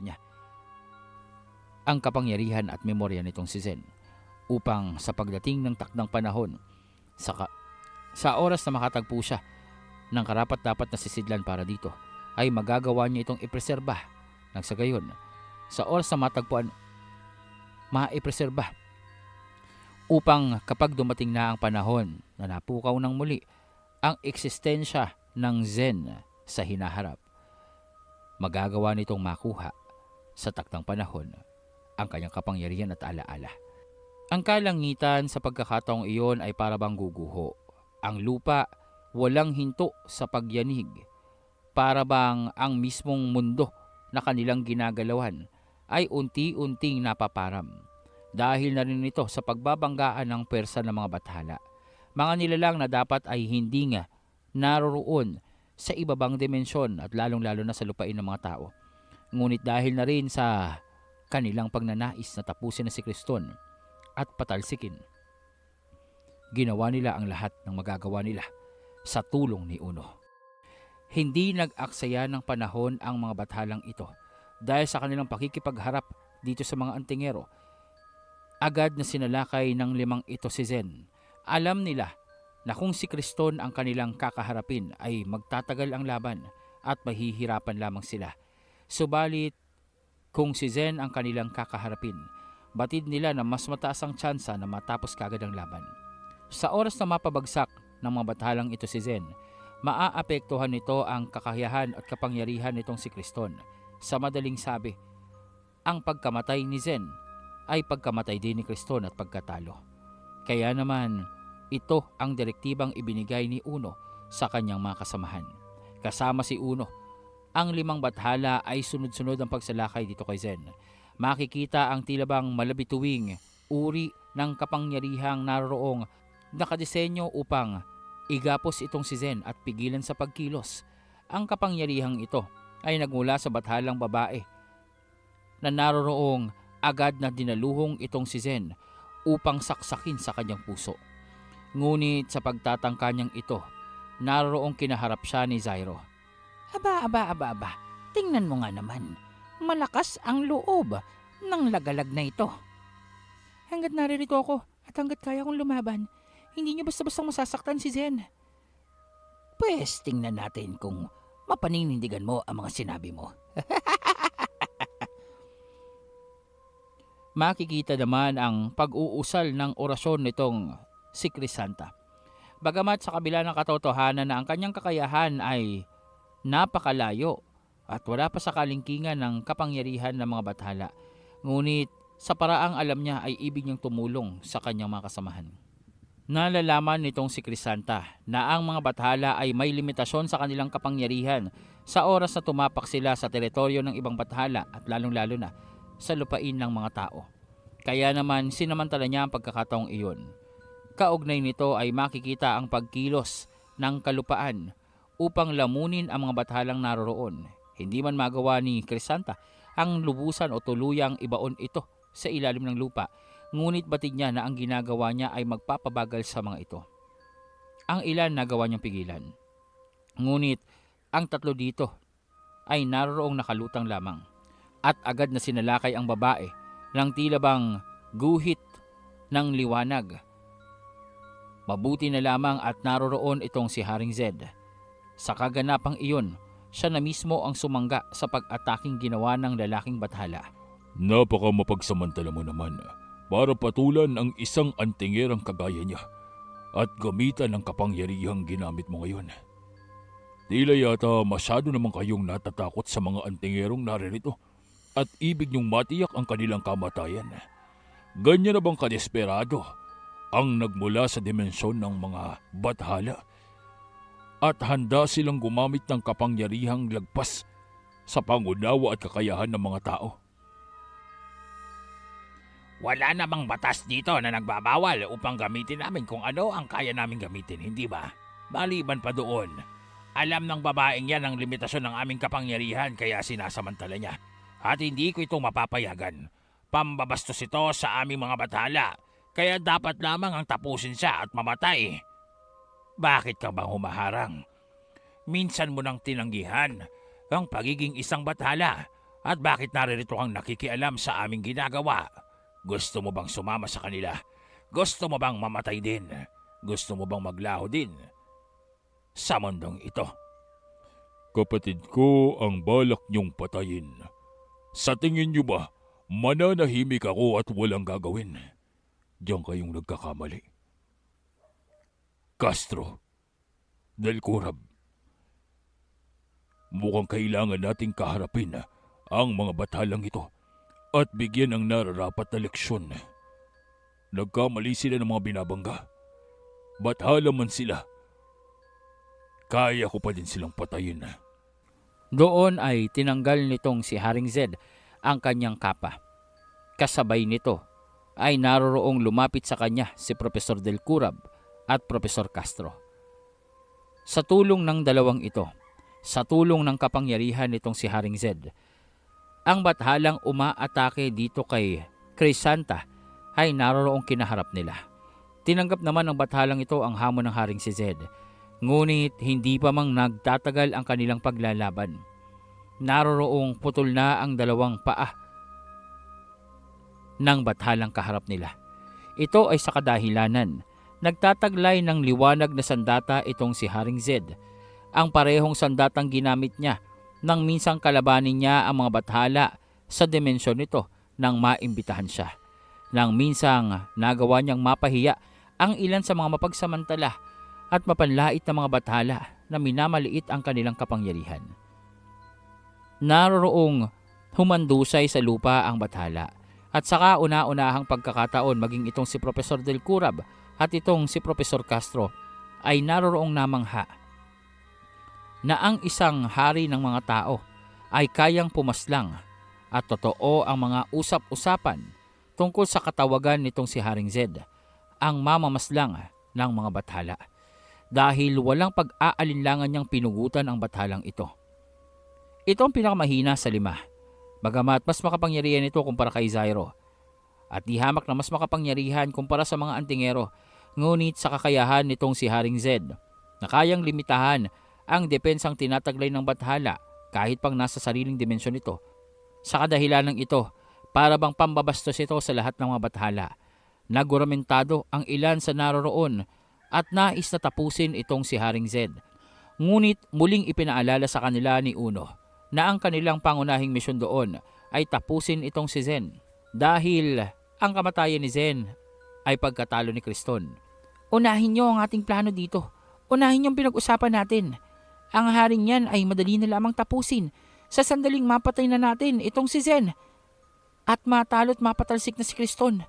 niya ang kapangyarihan at memorya nitong si Zen upang sa pagdating ng takdang panahon, sa oras na makatagpo siya ng karapat-dapat na sisidlan para dito, ay magagawa niya itong ipreserba. Nang sa gayon, sa oras na matagpuan, maipreserba upang kapag dumating na ang panahon na napukaw ng muli ang eksistensya ng Zen sa hinaharap, magagawa nitong makuha sa takdang panahon ang kanyang kapangyarihan at alaala. Ang kalangitan sa pagkakataong iyon ay para bang guguho. Ang lupa walang hinto sa pagyanig. Para bang ang mismong mundo na kanilang ginagalawan ay unti-unting napaparam. Dahil na rin ito sa pagbabanggaan ng pwersa ng mga bathala. Mga nilalang na dapat ay hindi nga naroroon sa ibabang dimensyon at lalong-lalo na sa lupain ng mga tao. Ngunit dahil na rin sa kanilang pagnanais na tapusin na si Kriston at patalsikin, ginawa nila ang lahat ng magagawa nila sa tulong ni Uno. Hindi nag-aksaya ng panahon ang mga bathalang ito dahil sa kanilang pakikipagharap dito sa mga antingero. Agad na sinalakay ng 5 ito si Zen. Alam nila na kung si Kriston ang kanilang kakaharapin ay magtatagal ang laban at mahihirapan lamang sila. Subalit kung si Zen ang kanilang kakaharapin, batid nila na mas mataas ang tsansa na matapos kagad ang laban. Sa oras na mapabagsak ng mga bathalang ito si Zen, maaapektuhan nito ang kakayahan at kapangyarihan nitong si Kriston. Sa madaling sabi, ang pagkamatay ni Zen ay pagkamatay din ni Kriston at pagkatalo. Kaya naman, ito ang direktibang ibinigay ni Uno sa kanyang mga kasamahan. Kasama si Uno, ang 5 bathala ay sunod-sunod ang pagsalakay dito kay Zen. Makikita ang tila bang malabituwing uri ng kapangyarihang naroroong nakadesenyo upang igapos itong si Zen at pigilan sa pagkilos. Ang kapangyarihang ito ay nagmula sa bathalang babae na naroroong agad na dinaluhong itong si Zen upang saksakin sa kanyang puso. Ngunit sa pagtatangka niyang ito, naroroong kinaharap siya ni Zyro. Aba, tingnan mo nga naman. Malakas ang loob ng lagalag na ito. Hanggat naririto ako at hanggat kaya kong lumaban, hindi niyo basta-bastang masasaktan si Zen. Pwes tingnan natin kung mapaninindigan mo ang mga sinabi mo. Makikita naman ang pag-uusal ng orasyon nitong si Crisanta. Bagamat sa kabila ng katotohanan na ang kanyang kakayahan ay napakalayo at wala pa sa kalingkingan ng kapangyarihan ng mga bathala, ngunit sa paraang alam niya ay ibig niyang tumulong sa kanyang mga kasamahan. Nalalaman nitong si Crisanta na ang mga bathala ay may limitasyon sa kanilang kapangyarihan sa oras na tumapak sila sa teritoryo ng ibang bathala at lalong-lalo na sa lupain ng mga tao. Kaya naman sinamantala niya ang pagkakataong iyon. Kaugnay nito ay makikita ang pagkilos ng kalupaan upang lamunin ang mga bathalang naroroon. Hindi man magawa ni Crisanta ang lubusan o tuluyang ibaon ito sa ilalim ng lupa, ngunit batid niya na ang ginagawa niya ay magpapabagal sa mga ito. Ang ilan nagawa niyang pigilan. Ngunit ang tatlo dito ay naroroong nakalutang lamang at agad na sinalakay ang babae ng tila bang guhit ng liwanag. Mabuti na lamang at naroroon itong si Haring Zed. Sa kaganapang iyon, siya na mismo ang sumangga sa pag-ataking ginawa ng lalaking bathala. Napaka mapagsamantala mo naman para patulan ang isang antingerang kagaya niya at gamitan ng kapangyarihang ginamit mo ngayon. Tila yata masyado naman kayong natatakot sa mga antingerong naririto at ibig niyong matiyak ang kanilang kamatayan. Ganyan na bang kadesperado ang nagmula sa dimensyon ng mga bathala at handa silang gumamit ng kapangyarihang lagpas sa pangunawa at kakayahan ng mga tao? Wala namang batas dito na nagbabawal upang gamitin namin kung ano ang kaya namin gamitin, hindi ba? Maliban pa doon, alam ng babaeng yan ang limitasyon ng aming kapangyarihan kaya sinasamantala niya. At hindi ko ito mapapayagan. Pambabastos ito sa aming mga bathala, kaya dapat lamang ang tapusin siya at mamatay. Bakit ka bang humaharang? Minsan mo nang tinanggihan ang pagiging isang bathala at bakit naririto kang nakikialam sa aming ginagawa? Gusto mo bang sumama sa kanila? Gusto mo bang mamatay din? Gusto mo bang maglaho din sa mundong ito? Kapatid ko ang balak niyong patayin. Sa tingin niyo ba, mananahimik ako at walang gagawin? Diyan kayong nagkakamali. Castro, Del Curab, mukhang kailangan nating kaharapin ang mga bathalang ito at bigyan ng nararapat na leksyon. Nagkamali sila ng mga binabangga. Bathala man sila, kaya ko pa din silang patayin. Doon ay tinanggal nitong si Haring Zed ang kanyang kapa. Kasabay nito ay naroroong lumapit sa kanya si Profesor Del Curab at Profesor Castro. Sa tulong ng dalawang ito, sa tulong ng kapangyarihan nitong si Haring Zed, ang bathalang umaatake dito kay Crisanta ay naroroong kinaharap nila. Tinanggap naman ng bathalang ito ang hamon ng Haring si Zed. Ngunit hindi pa mang nagtatagal ang kanilang paglalaban. Naroroong putol na ang dalawang paa ng bathalang kaharap nila. Ito ay sa kadahilanan. Nagtataglay ng liwanag na sandata itong si Haring Zed. Ang parehong sandatang ginamit niya nang minsang kalabanin niya ang mga bathala sa dimensyon nito nang maimbitahan siya. Nang minsang nagawa niyang mapahiya ang ilan sa mga mapagsamantala at mapanlait na mga bathala na minamaliit ang kanilang kapangyarihan. Naroroong humandusay sa lupa ang bathala at saka una-unahang pagkakataon maging itong si Profesor Del Curab at itong si Profesor Castro ay naroroong namangha na ang isang hari ng mga tao ay kayang pumaslang at totoo ang mga usap-usapan tungkol sa katawagan nitong si Haring Zed, ang mamamaslang ng mga bathala. Dahil walang pag-aalinlangan niyang pinugutan ang bathalang ito. Ito ang pinakamahina sa lima. Bagamat mas makapangyarihan ito kumpara kay Zyro at di hamak na mas makapangyarihan kumpara sa mga antingero, ngunit sa kakayahan nitong si Haring Zed na kayang limitahan ang depensang tinataglay ng Bathala kahit pang nasa sariling dimensyon ito. Sa kadahilanang ito, para bang pambabastos ito sa lahat ng mga Bathala. Naguramentado ang ilan sa naroroon at nais na tapusin itong si Haring Zed. Ngunit muling ipinaalala sa kanila ni Uno na ang kanilang pangunahing misyon doon ay tapusin itong si Zen dahil ang kamatayan ni Zen ay pagkatalo ni Kriston. Unahin niyo ang ating plano dito. Unahin niyo ang pinag-usapan natin. Ang haring yan ay madali na lamang tapusin. Sa sandaling mapatay na natin itong si Zen at matalo't mapatalsik na si Kriston.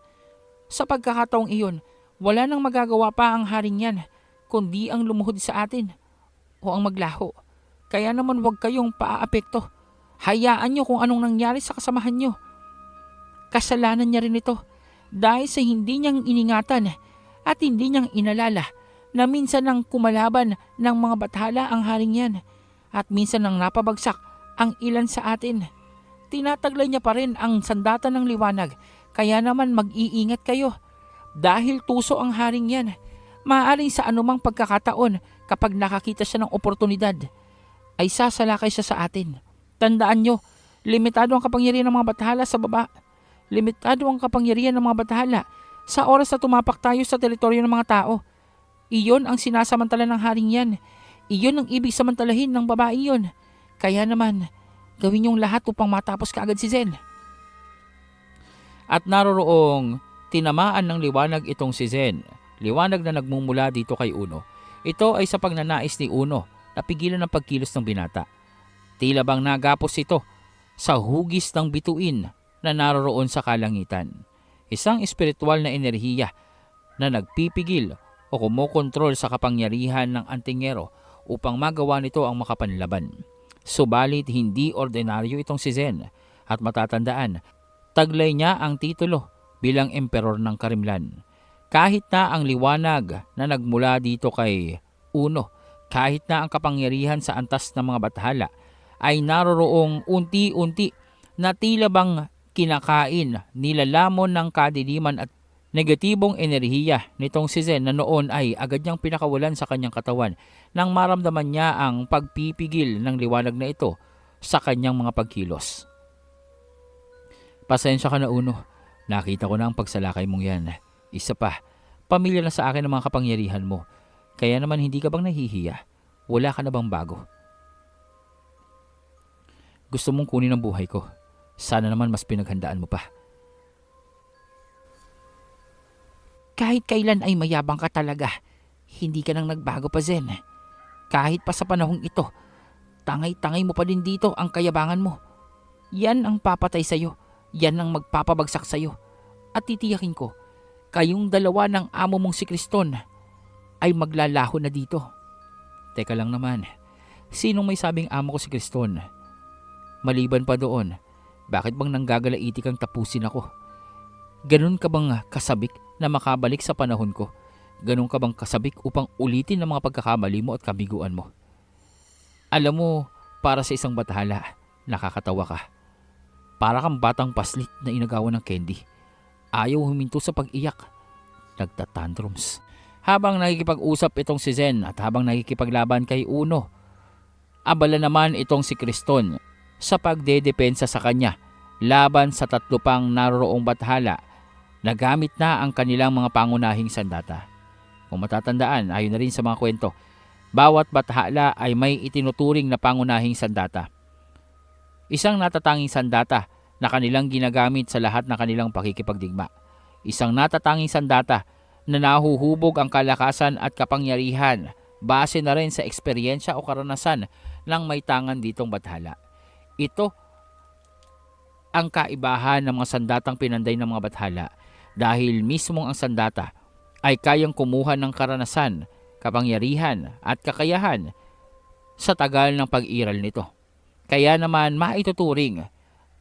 Sa pagkakataong iyon, wala nang magagawa pa ang haring yan kundi ang lumuhod sa atin o ang maglaho. Kaya naman huwag kayong paaapekto. Hayaan niyo kung anong nangyari sa kasamahan niyo. Kasalanan niya rin ito dahil sa hindi niyang iningatan at hindi niyang inalala na minsan nang kumalaban ng mga Bathala ang haring yan at minsan nang napabagsak ang ilan sa atin. Tinataglay niya pa rin ang sandata ng liwanag, kaya naman mag-iingat kayo dahil tuso ang haring yan. Maaaring sa anumang pagkakataon kapag nakakita siya ng oportunidad ay sasalakay siya sa atin. Tandaan nyo, limitado ang kapangyarihan ng mga Bathala sa baba. Limitado ang kapangyarihan ng mga Bathala sa oras na tumapak tayo sa teritoryo ng mga tao. Iyon ang sinasamantala ng haring yan. Iyon ang ibig samantalahin ng babae yon. Kaya naman, gawin niyong lahat upang matapos kaagad si Zen. At naroroong tinamaan ng liwanag itong si Zen. Liwanag na nagmumula dito kay Uno. Ito ay sa pagnanais ni Uno na pigilan ang pagkilos ng binata. Tila bang nagapos ito sa hugis ng bituin na naroroon sa kalangitan. Isang espiritual na enerhiya na nagpipigil o kumokontrol sa kapangyarihan ng antingero upang magawa nito ang makapanlaban. Subalit hindi ordinaryo itong si Zen at matatandaan, taglay niya ang titulo bilang emperor ng Karimlan. Kahit na ang liwanag na nagmula dito kay Uno, kahit na ang kapangyarihan sa antas ng mga Bathala ay naroroong unti-unti na tila bang kinakain, nilalamon ng kadiliman at negatibong enerhiya nitong si Zen na noon ay agad niyang pinakawalan sa kanyang katawan nang maramdaman niya ang pagpipigil ng liwanag na ito sa kanyang mga pagkilos. Pasensya ka na, Uno. Nakita ko na ang pagsalakay mong yan. Isa pa, pamilya na sa akin ang mga kapangyarihan mo. Kaya naman hindi ka bang nahihiya? Wala ka na bang bago? Gusto mong kunin ang buhay ko. Sana naman mas pinaghandaan mo pa. Kahit kailan ay mayabang ka talaga. Hindi ka nang nagbago pa, Zen. Kahit pa sa panahong ito, tangay-tangay mo pa din dito ang kayabangan mo. Yan ang papatay sa'yo. Yan ang magpapabagsak sa'yo. At titiyakin ko, kayong dalawa ng amo mong si Kriston ay maglalaho na dito. Teka lang naman, sinong may sabing amo ko si Kriston? Maliban pa doon, bakit bang nanggagalaiti kang tapusin ako? Ganun ka bang kasabik na makabalik sa panahon ko? Ganun ka bang kasabik upang ulitin ang mga pagkakamali mo at kabiguan mo? Alam mo, para sa isang Bathala, nakakatawa ka. Para kang batang paslit na inagawan ng candy. Ayaw huminto sa pag-iyak. Nagtatantrums. Habang nakikipag-usap itong si Zen at habang nakikipaglaban kay Uno, abala naman itong si Kriston sa pagdedepensa sa kanya laban sa tatlo pang naroroong Bathala na gamit na ang kanilang mga pangunahing sandata. Kung matatandaan, ayon na rin sa mga kwento, bawat Bathala ay may itinuturing na pangunahing sandata. Isang natatanging sandata na kanilang ginagamit sa lahat ng kanilang pakikipagdigma. Isang natatanging sandata na nahuhubog ang kalakasan at kapangyarihan base na rin sa eksperyensya o karanasan ng may tangan ditong Bathala. Ito ang kaibahan ng mga sandatang pinanday ng mga Bathala dahil mismong ang sandata ay kayang kumuha ng karanasan, kapangyarihan at kakayahan sa tagal ng pag-iral nito. Kaya naman maituturing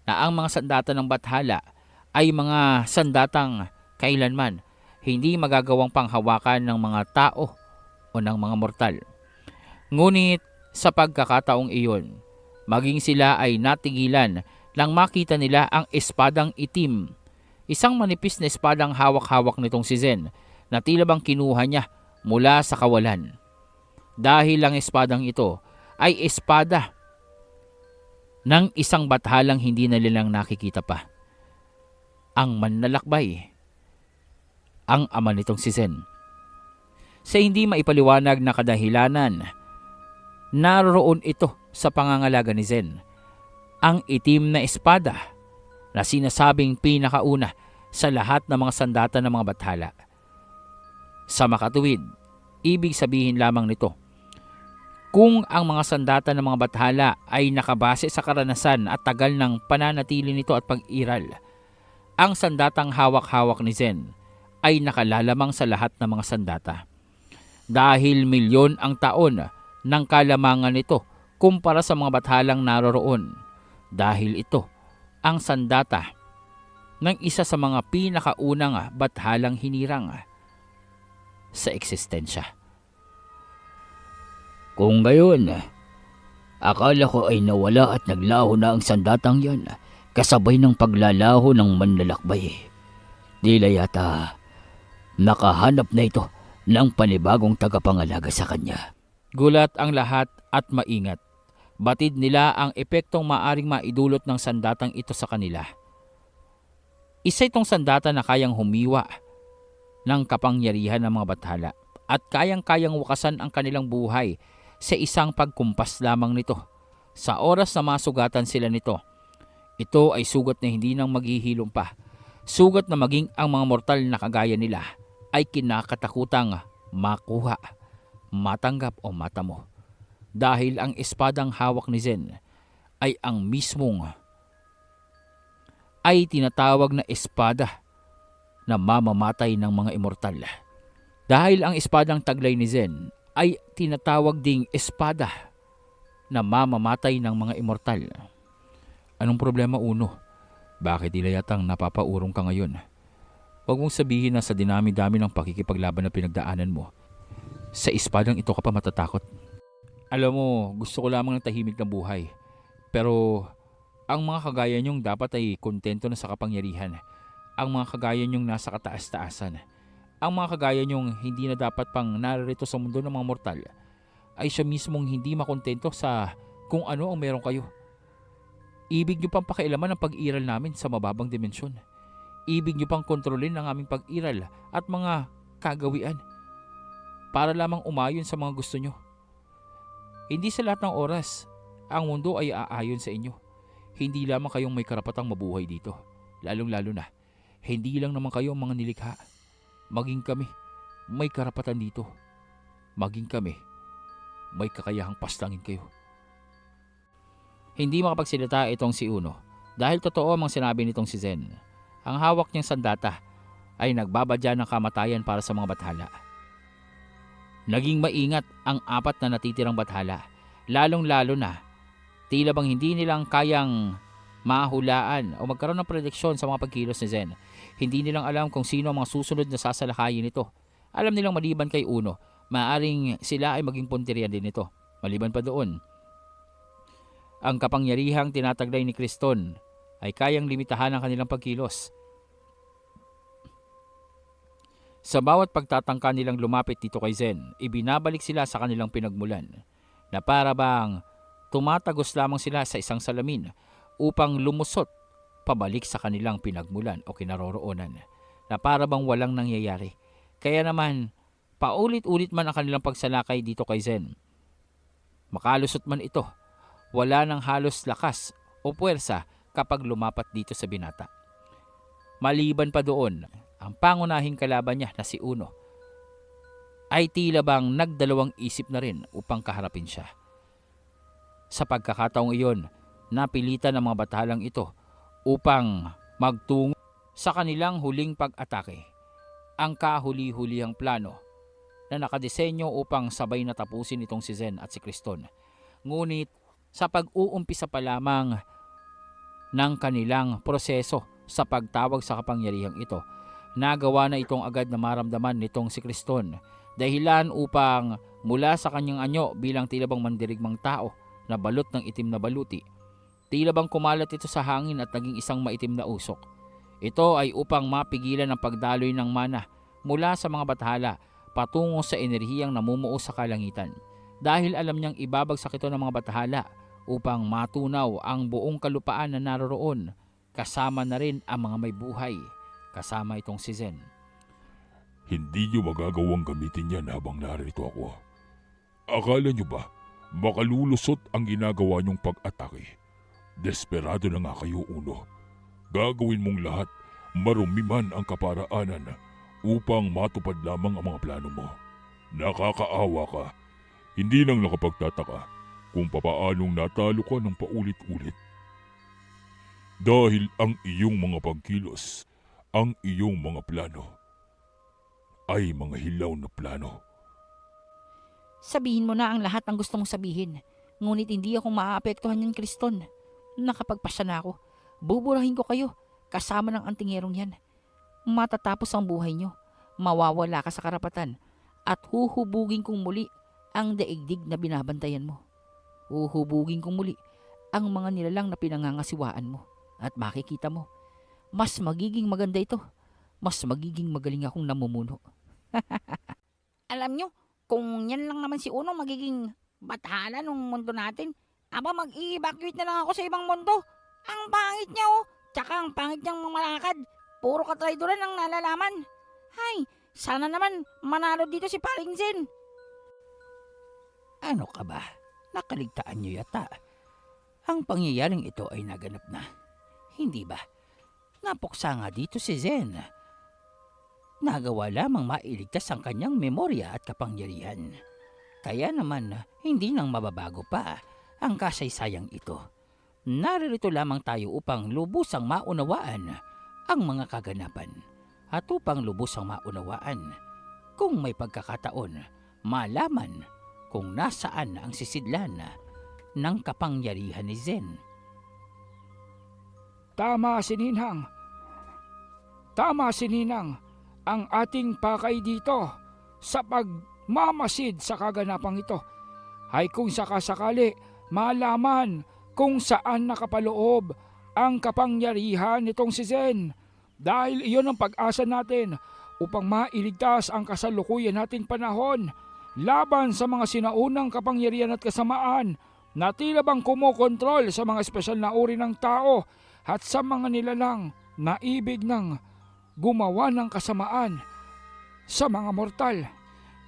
na ang mga sandata ng Bathala ay mga sandatang kailanman hindi magagawang panghawakan ng mga tao o ng mga mortal. Ngunit sa pagkakataong iyon, maging sila ay natigilan nang makita nila ang espadang itim. Isang manipis na espadang hawak-hawak nitong si Zen na tila bang kinuha niya mula sa kawalan. Dahil ang espadang ito ay espada ng isang bathalang hindi na nilang nakikita pa. Ang manlalakbay, ang ama nitong si Zen. Sa hindi maipaliwanag na kadahilanan, naroon ito sa pangangalaga ni Zen. Ang itim na espada na sinasabing pinakauna sa lahat ng mga sandata ng mga bathala. Sa makatuwid, ibig sabihin lamang nito, kung ang mga sandata ng mga bathala ay nakabase sa karanasan at tagal ng pananatili nito at pag-iral, ang sandatang hawak-hawak ni Zen ay nakalalamang sa lahat ng mga sandata. Dahil milyon ang taon ng kalamangan nito kumpara sa mga bathalang naroroon. Dahil ito ang sandata ng isa sa mga pinakaunang bathalang hinirang sa eksistensya. Kung gayon, akala ko ay nawala at naglaho na ang sandatang yan kasabay ng paglalaho ng manlalakbay. Tila yata nakahanap na ito ng panibagong tagapangalaga sa kanya. Gulat ang lahat at maingat. Batid nila ang epektong maaring maidulot ng sandatang ito sa kanila. Isa itong sandata na kayang humiwa ng kapangyarihan ng mga bathala at kayang-kayang wakasan ang kanilang buhay sa isang pagkumpas lamang nito. Sa oras na masugatan sila nito, ito ay sugat na hindi nang maghihilom pa. Sugat na maging ang mga mortal na kagaya nila ay kinakatakutang makuha, matanggap o matamo. Dahil ang espadang hawak ni Zen ay ang mismong ay tinatawag na espada na mamamatay ng mga immortal. Dahil ang espadang taglay ni Zen ay tinatawag ding espada na mamamatay ng mga immortal. Anong problema, Uno? Bakit tila yatang napapaurong ka ngayon? Huwag mong sabihin na sa dinami-dami ng pakikipaglaban na pinagdaanan mo, sa espadang ito ka pa matatakot. Alam mo, gusto ko lamang ng tahimik na buhay. Pero ang mga kagaya niyong dapat ay kontento na sa kapangyarihan. Ang mga kagaya niyong nasa kataas-taasan. Ang mga kagaya niyong hindi na dapat pang narito sa mundo ng mga mortal ay siya mismong hindi makontento sa kung ano ang meron kayo. Ibig niyo pang pakialaman ang pag-iral namin sa mababang dimensyon. Ibig niyo pang kontrolin ang aming pag-iral at mga kagawian para lamang umayon sa mga gusto niyo. Hindi sa lahat ng oras, ang mundo ay aayon sa inyo. Hindi lamang kayong may karapatang mabuhay dito. Lalong-lalo na, hindi lang naman kayo ang mga nilikha. Maging kami, may karapatan dito. Maging kami, may kakayahang pastangin kayo. Hindi makapagsalita itong si Uno dahil totoo ang sinabi nitong si Zen. Ang hawak niyang sandata ay nagbabadya ng kamatayan para sa mga bathala. Naging maingat ang apat na natitirang bathala, lalong-lalo na tila bang hindi nilang kayang mahulaan o magkaroon ng prediksyon sa mga pagkilos ni Zen. Hindi nilang alam kung sino ang mga susunod na sasalakayin nito. Alam nilang maliban kay Uno, maaaring sila ay maging punteriya din nito. Maliban pa doon, ang kapangyarihang tinataglay ni Kriston ay kayang limitahan ang kanilang pagkilos. Sa bawat pagtatangka nilang lumapit dito kay Zen, ibinabalik sila sa kanilang pinagmulan na para bang tumatagos lamang sila sa isang salamin upang lumusot pabalik sa kanilang pinagmulan o kinaroroonan na para bang walang nangyayari. Kaya naman, paulit-ulit man ang kanilang pagsalakay dito kay Zen. Makalusot man ito, wala nang halos lakas o puwersa kapag lumapat dito sa binata. Maliban pa doon, ang pangunahing kalaban niya na si Uno ay tila bang nagdalawang isip na rin upang kaharapin siya. Sa pagkakataong iyon, napilitan ng mga batalang ito upang magtungo sa kanilang huling pag-atake. Ang kahuli-hulihang plano na nakadesenyo upang sabay na tapusin itong si Zen at si Kriston. Ngunit sa pag-uumpisa pa lamang ng kanilang proseso sa pagtawag sa kapangyarihang ito, nagawa na itong agad na maramdaman nitong si Kriston, dahilan upang mula sa kanyang anyo bilang tila bang mandirigmang tao na balot ng itim na baluti Tila bang kumalat ito sa hangin at naging isang maitim na usok. Ito ay upang mapigilan ang pagdaloy ng mana mula sa mga bathala patungo sa enerhiyang namumuo sa kalangitan. Dahil alam niyang ibabagsak ito ng mga bathala upang matunaw ang buong kalupaan na naroroon, kasama na rin ang mga may buhay, kasama itong si Zen. Hindi niyo magagawang gamitin yan habang narito ako. Akala niyo ba makalulusot ang ginagawa niyong pag-atake? Desperado na nga kayo, Uno. Gagawin mong lahat, marumi man ang kaparaanan upang matupad lamang ang mga plano mo. Nakakaawa ka. Hindi nang nakapagtataka kung papaanong natalo ka ng paulit-ulit. Dahil ang iyong mga pagkilos, ang iyong mga plano, ay mga hilaw na plano. Sabihin mo na ang lahat ng gusto mong sabihin. Ngunit hindi ako maaapektuhan yan, Kriston. Nakapagpasya na ako. Buburahin ko kayo kasama ng antingerong yan. Matatapos ang buhay nyo. Mawawala ka sa karapatan. At huhubugin kong muli ang daigdig na binabantayan mo. Huhubugin kong muli ang mga nilalang na pinangangasiwaan mo. At makikita mo, mas magiging maganda ito. Mas magiging magaling akong namumuno. Alam nyo, kung yan lang naman si Uno magiging bathala ng mundo natin, aba mag-i-evacuate na lang ako sa ibang mundo. Ang pangit niya oh, tsaka ang pangit niyang mamalakad. Puro katraydoran ang nalalaman. Hay, sana naman manalo dito si Paring Zen. Ano ka ba? Nakaligtaan niyo yata. Ang pangyayaring ito ay naganap na. Hindi ba? Napuksa nga dito si Zen. Nagawa lamang mailigtas ang kanyang memorya at kapangyarihan. Kaya naman, hindi nang mababago pa ang kasaysayang ito. Naririto lamang tayo upang lubusang maunawaan ang mga kaganapan at upang lubusang maunawaan kung may pagkakataon, malaman kung nasaan ang sisidlan ng kapangyarihan ni Zen. Tama si Ninang. Tama si Ninang. Ang ating pakay dito sa pagmamasid sa kaganapang ito ay kung sakasakali malaman kung saan nakapaloob ang kapangyarihan nitong si Zen. Dahil iyon ang pag-asa natin upang mailigtas ang kasalukuyan nating panahon laban sa mga sinaunang kapangyarihan at kasamaan na tila bang kumokontrol sa mga espesyal na uri ng tao at sa mga nilalang na ibig ng gumawa ng kasamaan sa mga mortal.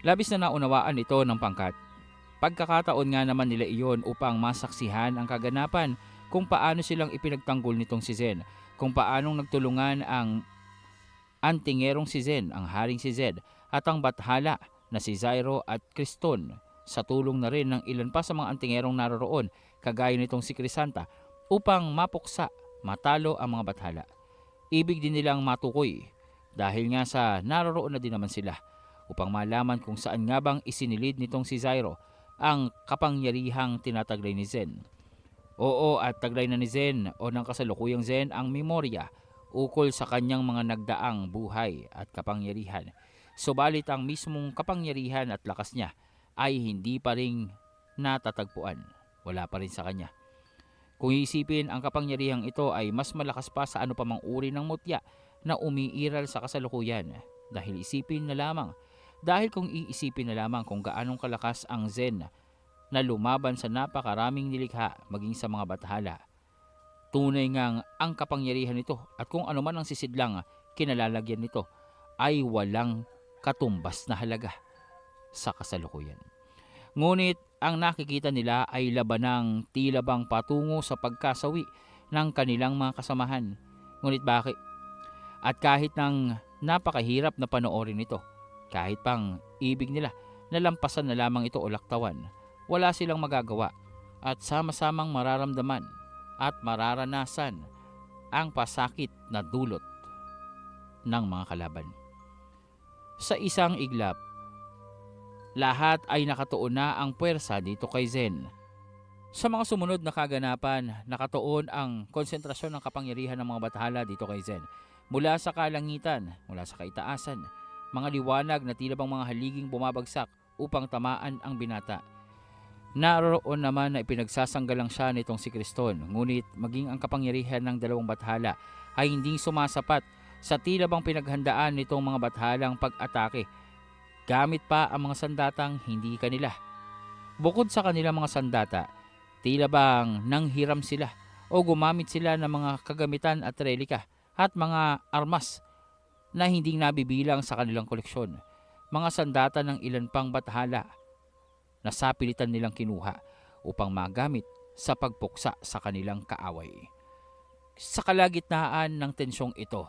Labis na naunawaan ito ng pangkat. Pagkakataon nga naman nila iyon upang masaksihan ang kaganapan kung paano silang ipinagtanggol nitong si Zen, kung paanong nagtulungan ang antingerong si Zen, ang haring si Zed, at ang bathala na si Zyro at Kriston sa tulong na rin ng ilan pa sa mga antingerong naroroon kagaya nitong si Crisanta upang mapuksa, matalo ang mga bathala. Ibig din nilang matukoy dahil nga sa naroroon na din naman sila upang malaman kung saan nga bang isinilid nitong si Zyro ang kapangyarihang tinataglay ni Zen. Oo, at taglay na ni Zen o ng kasalukuyang Zen ang memorya ukol sa kanyang mga nagdaang buhay at kapangyarihan. Subalit ang mismong kapangyarihan at lakas niya ay hindi pa rin natatagpuan. Wala pa rin sa kanya. Kung iisipin, ang kapangyarihang ito ay mas malakas pa sa ano pa mang uri ng mutya na umiiral sa kasalukuyan. Dahil kung iisipin na lamang kung gaanong kalakas ang Zen na lumaban sa napakaraming nilikha maging sa mga bathala. Tunay ngang ang kapangyarihan nito at kung ano man ang sisidlang kinalalagyan nito ay walang katumbas na halaga sa kasalukuyan. Ngunit ang nakikita nila ay labanang tila bang patungo sa pagkasawi ng kanilang mga kasamahan. Ngunit bakit? At kahit nang napakahirap na panoorin ito, kahit pang ibig nila nalampasan na lamang ito o laktawan, wala silang magagawa at sama-samang mararamdaman at mararanasan ang pasakit na dulot ng mga kalaban. Sa isang iglap, lahat ay nakatuon na ang puwersa dito kay Zen. Sa mga sumunod na kaganapan, nakatuon ang konsentrasyon ng kapangyarihan ng mga bathala dito kay Zen. Mula sa kalangitan, mula sa kaitaasan, mga liwanag na tila bang mga haliging bumabagsak upang tamaan ang binata. Naroon naman na ipinagsasanggalang siya nitong si Kriston, ngunit maging ang kapangyarihan ng dalawang bathala ay hindi sumasapat sa tila bang pinaghandaan nitong mga bathalang pag-atake. Gamit pa ang mga sandatang hindi kanila. Bukod sa kanilang mga sandata, tila bang nanghiram sila o gumamit sila ng mga kagamitan at relika at mga armas na hindi nabibilang sa kanilang koleksyon. Mga sandata ng ilan pang bathala na sapilitan nilang kinuha upang magamit sa pagpuksa sa kanilang kaaway. Sa kalagitnaan ng tensyong ito,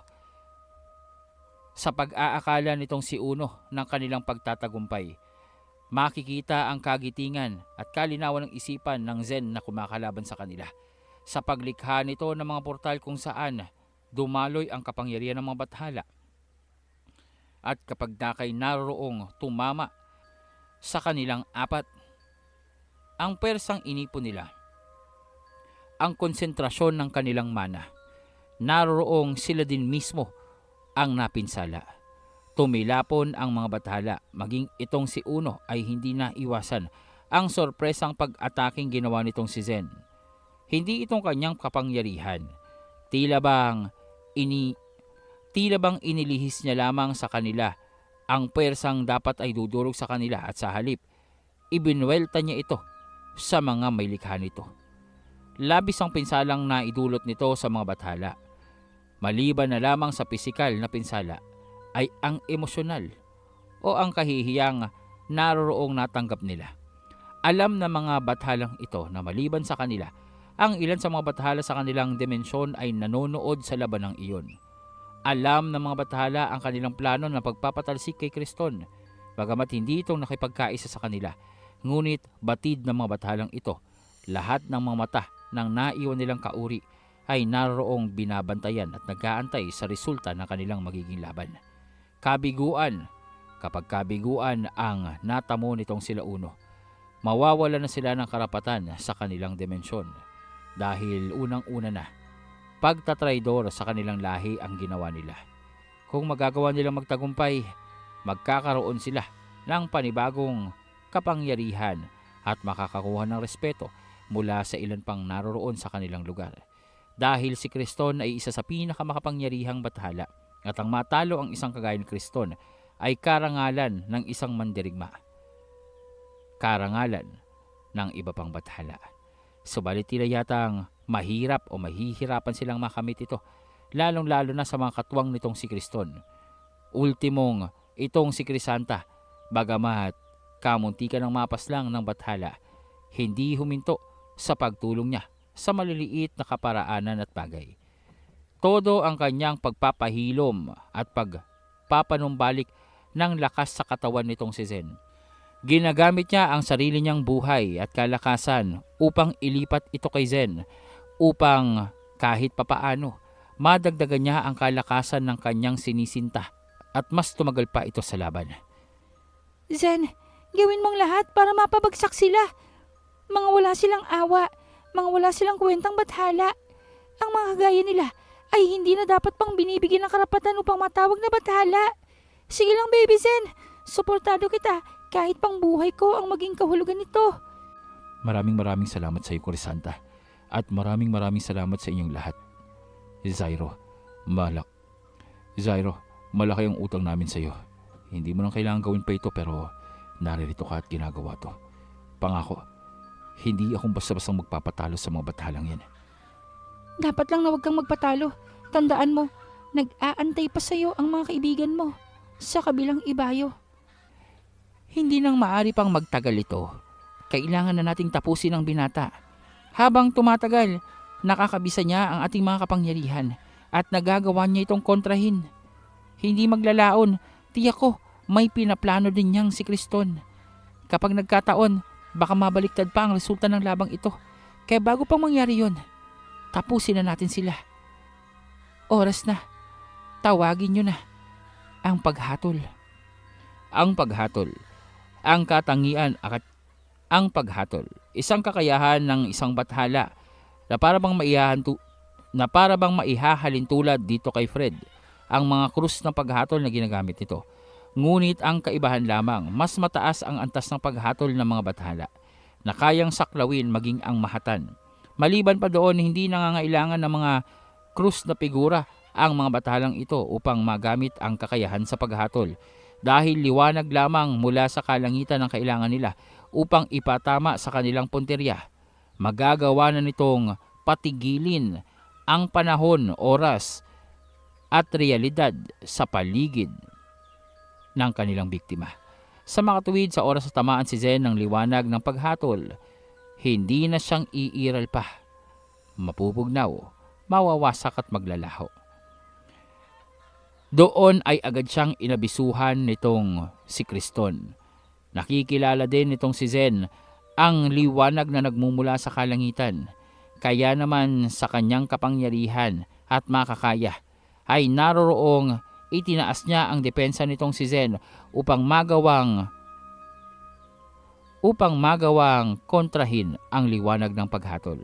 sa pag-aakala nitong si Uno ng kanilang pagtatagumpay, makikita ang kagitingan at kalinawan ng isipan ng Zen na kumakalaban sa kanila. Sa paglikha nito ng mga portal kung saan dumaloy ang kapangyarihan ng mga bathala. At kapag nakay naroong tumama sa kanilang apat, ang persang inipon nila, ang konsentrasyon ng kanilang mana, naroong sila din mismo ang napinsala. Tumilapon ang mga bathala, maging itong si Uno ay hindi na iwasan ang sorpresang pag-ataking ginawa nitong si Zen. Hindi itong kanyang kapangyarihan, tila bang inilihis niya lamang sa kanila ang persang dapat ay dudurog sa kanila at sa halip, ibinwelta niya ito sa mga may likha nito. Labis ang pinsalang naidulot nito sa mga bathala. Maliban na lamang sa pisikal na pinsala, ay ang emosyonal o ang kahihiyang naroroong natanggap nila. Alam ng mga bathalang ito na maliban sa kanila, ang ilan sa mga bathala sa kanilang dimensyon ay nanonood sa labanang iyon. Alam ng mga bathala ang kanilang plano na pagpapatalsik kay Kriston, bagamat hindi itong nakipagkaisa sa kanila. Ngunit batid ng mga bathalang ito, lahat ng mga mata ng naiwan nilang kauri ay naroong binabantayan at nag-aantay sa resulta ng kanilang magiging laban. Kabiguan, kapag kabiguan ang natamo nitong sila Uno, mawawala na sila ng karapatan sa kanilang dimensyon dahil unang-una na, pagtatraidor sa kanilang lahi ang ginawa nila. Kung magagawa nilang magtagumpay, magkakaroon sila ng panibagong kapangyarihan at makakakuha ng respeto mula sa ilan pang naroroon sa kanilang lugar. Dahil si Kriston ay isa sa pinakamakapangyarihang bathala at ang matalo ang isang kagaya ni Kriston ay karangalan ng isang mandirigma. Karangalan ng iba pang bathala. Subalit tila yatang mahirap o mahihirapan silang makamit ito, lalong-lalo na sa mga katuwang nitong si Kriston. Ultimong itong si Crisanta, bagamat kamuntikan ng mapas lang ng bathala, hindi huminto sa pagtulong niya sa maliliit na kaparaanan at bagay. Todo ang kanyang pagpapahilom at pagpapanumbalik ng lakas sa katawan nitong si Zen. Ginagamit niya ang sarili niyang buhay at kalakasan upang ilipat ito kay Zen, upang kahit papaano madagdagan niya ang kalakasan ng kanyang sinisinta at mas tumagal pa ito sa laban. Zen, gawin mong lahat para mapabagsak sila. Mga wala silang awa, mga wala silang kwentang bathala. Ang mga kagaya nila ay hindi na dapat pang binibigyan ng karapatan upang matawag na bathala. Sige lang, baby Zen, suportado kita kahit pang buhay ko ang maging kahulugan nito. Maraming salamat sa iyo, Crisanta. At maraming salamat sa inyong lahat. Zyro, malaki ang utang namin sa iyo. Hindi mo nang kailangan gawin pa ito pero naririto ka at ginagawa to. Pangako, hindi akong basta-bastang magpapatalo sa mga bathalang yan. Dapat lang na huwag kang magpatalo. Tandaan mo, nag-aantay pa sa iyo ang mga kaibigan mo sa kabilang ibayo. Hindi nang maaari pang magtagal ito. Kailangan na nating tapusin ang binata. Habang tumatagal, nakakabisa niya ang ating mga kapangyarihan at nagagawa niya itong kontrahin. Hindi maglalaon, tiyak ko may pinaplano din niyang si Kriston. Kapag nagkataon, baka mabaliktad pa ang resulta ng labang ito. Kaya bago pang mangyari yun, tapusin na natin sila. Oras na, tawagin niyo na ang paghatol. Ang paghatol, ang katangian at ang paghatol, isang kakayahan ng isang bathala na para bang maihahalin tulad dito kay Fred ang mga krus ng paghatol na ginagamit nito. Ngunit ang kaibahan lamang, mas mataas ang antas ng paghatol ng mga bathala. na kayang saklawin maging ang mahatan. Maliban pa doon, hindi nangangailangan ng mga krus na figura ang mga batalang ito upang magamit ang kakayahan sa paghatol, dahil liwanag lamang mula sa kalangitan ang kailangan nila upang ipatama sa kanilang punteriya. Magagawa na nitong patigilin ang panahon, oras at realidad sa paligid ng kanilang biktima. Sa makatuwid sa oras sa tamaan si Zen ng liwanag ng paghatol, hindi na siyang iiral pa, mapupugnaw, mawawasak at maglalaho. Doon ay agad siyang inabisuhan nitong si Kriston. Nakikilala din nitong si Zen ang liwanag na nagmumula sa kalangitan. Kaya naman sa kanyang kapangyarihan at makakaya ay naroroong itinaas niya ang depensa nitong si Zen upang magawang kontrahin ang liwanag ng paghatol.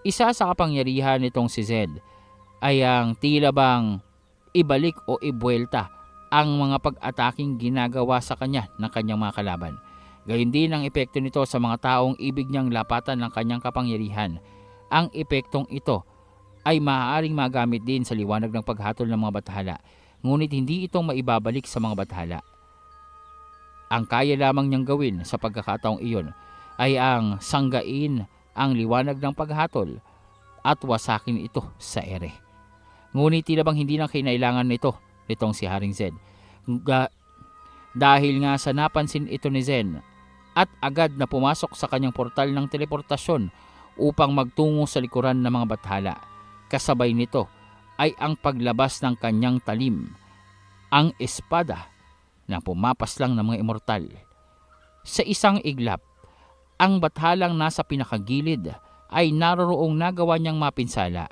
Isa sa kapangyarihan nitong si Zen ay ang tila bang ibalik o ibuelta ang mga pag-ataking ginagawa sa kanya ng kanyang mga kalaban. Gayun din ang epekto nito sa mga taong ibig niyang lapatan ng kanyang kapangyarihan. Ang epektong ito ay maaaring magamit din sa liwanag ng paghatol ng mga bathala, ngunit hindi itong maibabalik sa mga bathala. Ang kaya lamang niyang gawin sa pagkakataong iyon ay ang sanggain ang liwanag ng paghatol at wasakin ito sa ere. Ngunit tila bang hindi na kinailangan nitong si Haring Zed. Dahil nga sa napansin ito ni Zen at agad na pumasok sa kanyang portal ng teleportasyon upang magtungo sa likuran ng mga bathala. Kasabay nito ay ang paglabas ng kanyang talim, ang espada na pumapaslang ng mga immortal. Sa isang iglap, ang bathalang nasa pinakagilid ay naroroong nagawa niyang mapinsala.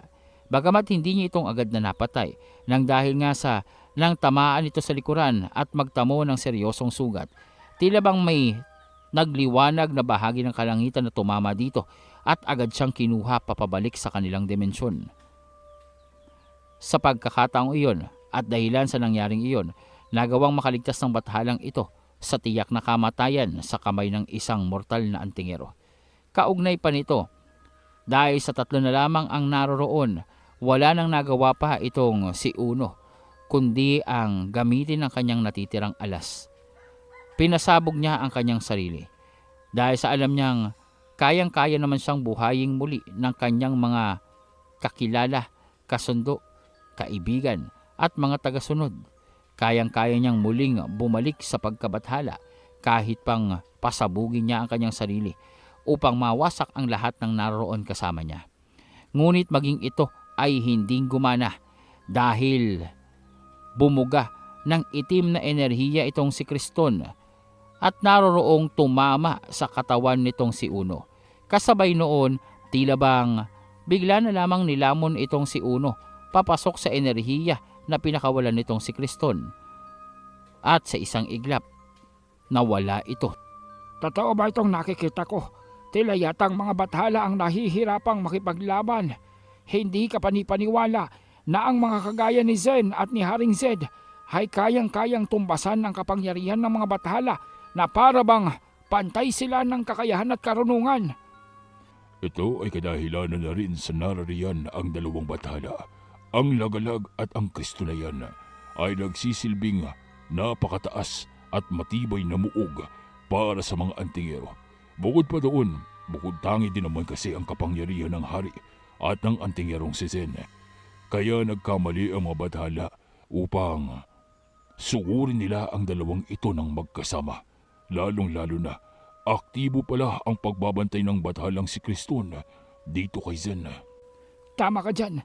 Bagamat hindi niya itong agad na napatay, nang dahil nga sa nang tamaan ito sa likuran at magtamo ng seryosong sugat. Tila bang may nagliwanag na bahagi ng kalangitan na tumama dito at agad siyang kinuha papabalik sa kanilang dimensyon. Sa pagkakataong iyon at dahilan sa nangyaring iyon, nagawang makaligtas ng bathalang ito sa tiyak na kamatayan sa kamay ng isang mortal na antingero. Kaugnay pa nito, dahil sa 3 na lamang ang naroroon, wala nang nagawa pa itong si Uno, kundi ang gamitin ang kanyang natitirang alas. Pinasabog niya ang kanyang sarili, dahil sa alam niyang kayang-kaya naman siyang buhayin muli ng kanyang mga kakilala, kasundo, kaibigan at mga tagasunod. Kayang-kaya niyang muling bumalik sa pagkabathala kahit pang pasabugin niya ang kanyang sarili upang mawasak ang lahat ng naroroon kasama niya. Ngunit maging ito ay hindi gumana dahil bumuga ng itim na enerhiya itong si Kriston at naroroong tumama sa katawan nitong si Uno. Kasabay noon, tila bang bigla na lamang nilamon itong si Uno papasok sa enerhiya na pinakawalan nitong si Kriston. At sa isang iglap, nawala ito. Totoo ba itong nakikita ko? Tila yatang mga bathala ang nahihirapang makipaglaban. Hindi ka panipaniwala na ang mga kagaya ni Zen at ni Haring Zed ay kayang-kayang tumbasan ng kapangyarihan ng mga bathala na para bang pantay sila ng kakayahan at karunungan. Ito ay kadahilanan na rin sa narariyan ang 2 bathala. Ang lagalag at ang kristulayan ay nagsisilbing napakataas at matibay na muog para sa mga antingero. Bukod pa doon, bukod tangi din naman kasi ang kapangyarihan ng hari at ng antingerong si Zen. Kaya nagkamali ang mga bathala upang sugurin nila ang 2 ito ng magkasama. Lalong-lalo na, aktibo pala ang pagbabantay ng bathalang si Kriston dito kay Zen. Tama ka dyan.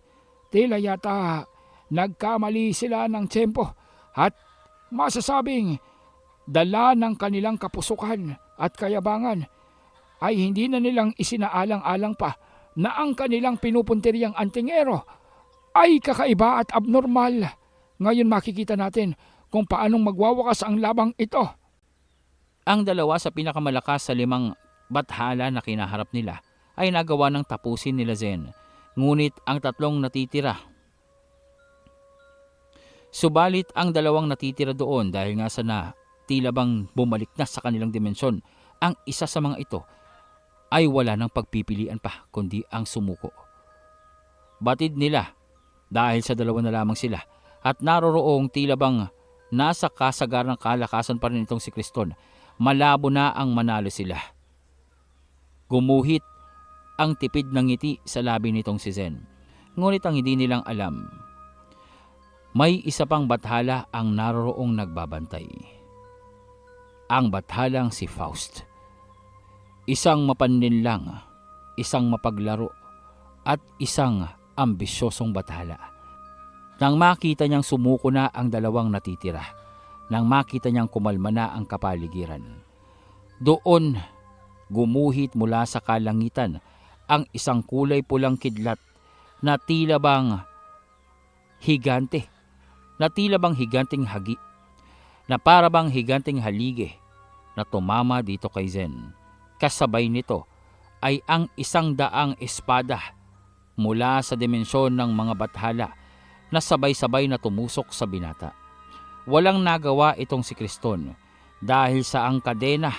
Tila yata nagkamali sila ng tiyempo at masasabing dala ng kanilang kapusukan at kayabangan ay hindi na nilang isinaalang-alang pa na ang kanilang pinupuntiryang antingero ay kakaiba at abnormal. Ngayon makikita natin kung paanong magwawakas ang labang ito. Ang 2 sa pinakamalakas sa 5 bathala na kinaharap nila ay nagawa ng tapusin nila Zen. Ngunit ang 3 natitira. Subalit ang 2 natitira doon dahil nga sa tila bang bumalik na sa kanilang dimensyon. Ang isa sa mga ito ay wala nang pagpipilian pa kundi ang sumuko. Batid nila dahil sa dalawa na lamang sila at naroroong tila bang nasa kasagarang kalakasan pa rin itong si Criston, malabo na ang manalo sila. Gumuhit ang tipid ng ngiti sa labi nitong si Zen. Ngunit ang hindi nilang alam, may isa pang bathala ang naroroong nagbabantay. Ang bathalang si Faust. Isang mapanlinlang, isang mapaglaro, at isang ambisyosong bathala. Nang makita niyang sumuko na ang dalawang natitira, nang makita niyang kumalma na ang kapaligiran, doon gumuhit mula sa kalangitan ang isang kulay pulang kidlat na tila bang higante, na tila bang higanteng hagi, na para bang higanteng halige na tumama dito kay Zen. Kasabay nito ay ang 100 espada mula sa dimensyon ng mga bathala na sabay-sabay na tumusok sa binata. Walang nagawa itong si Criston dahil sa ang kadena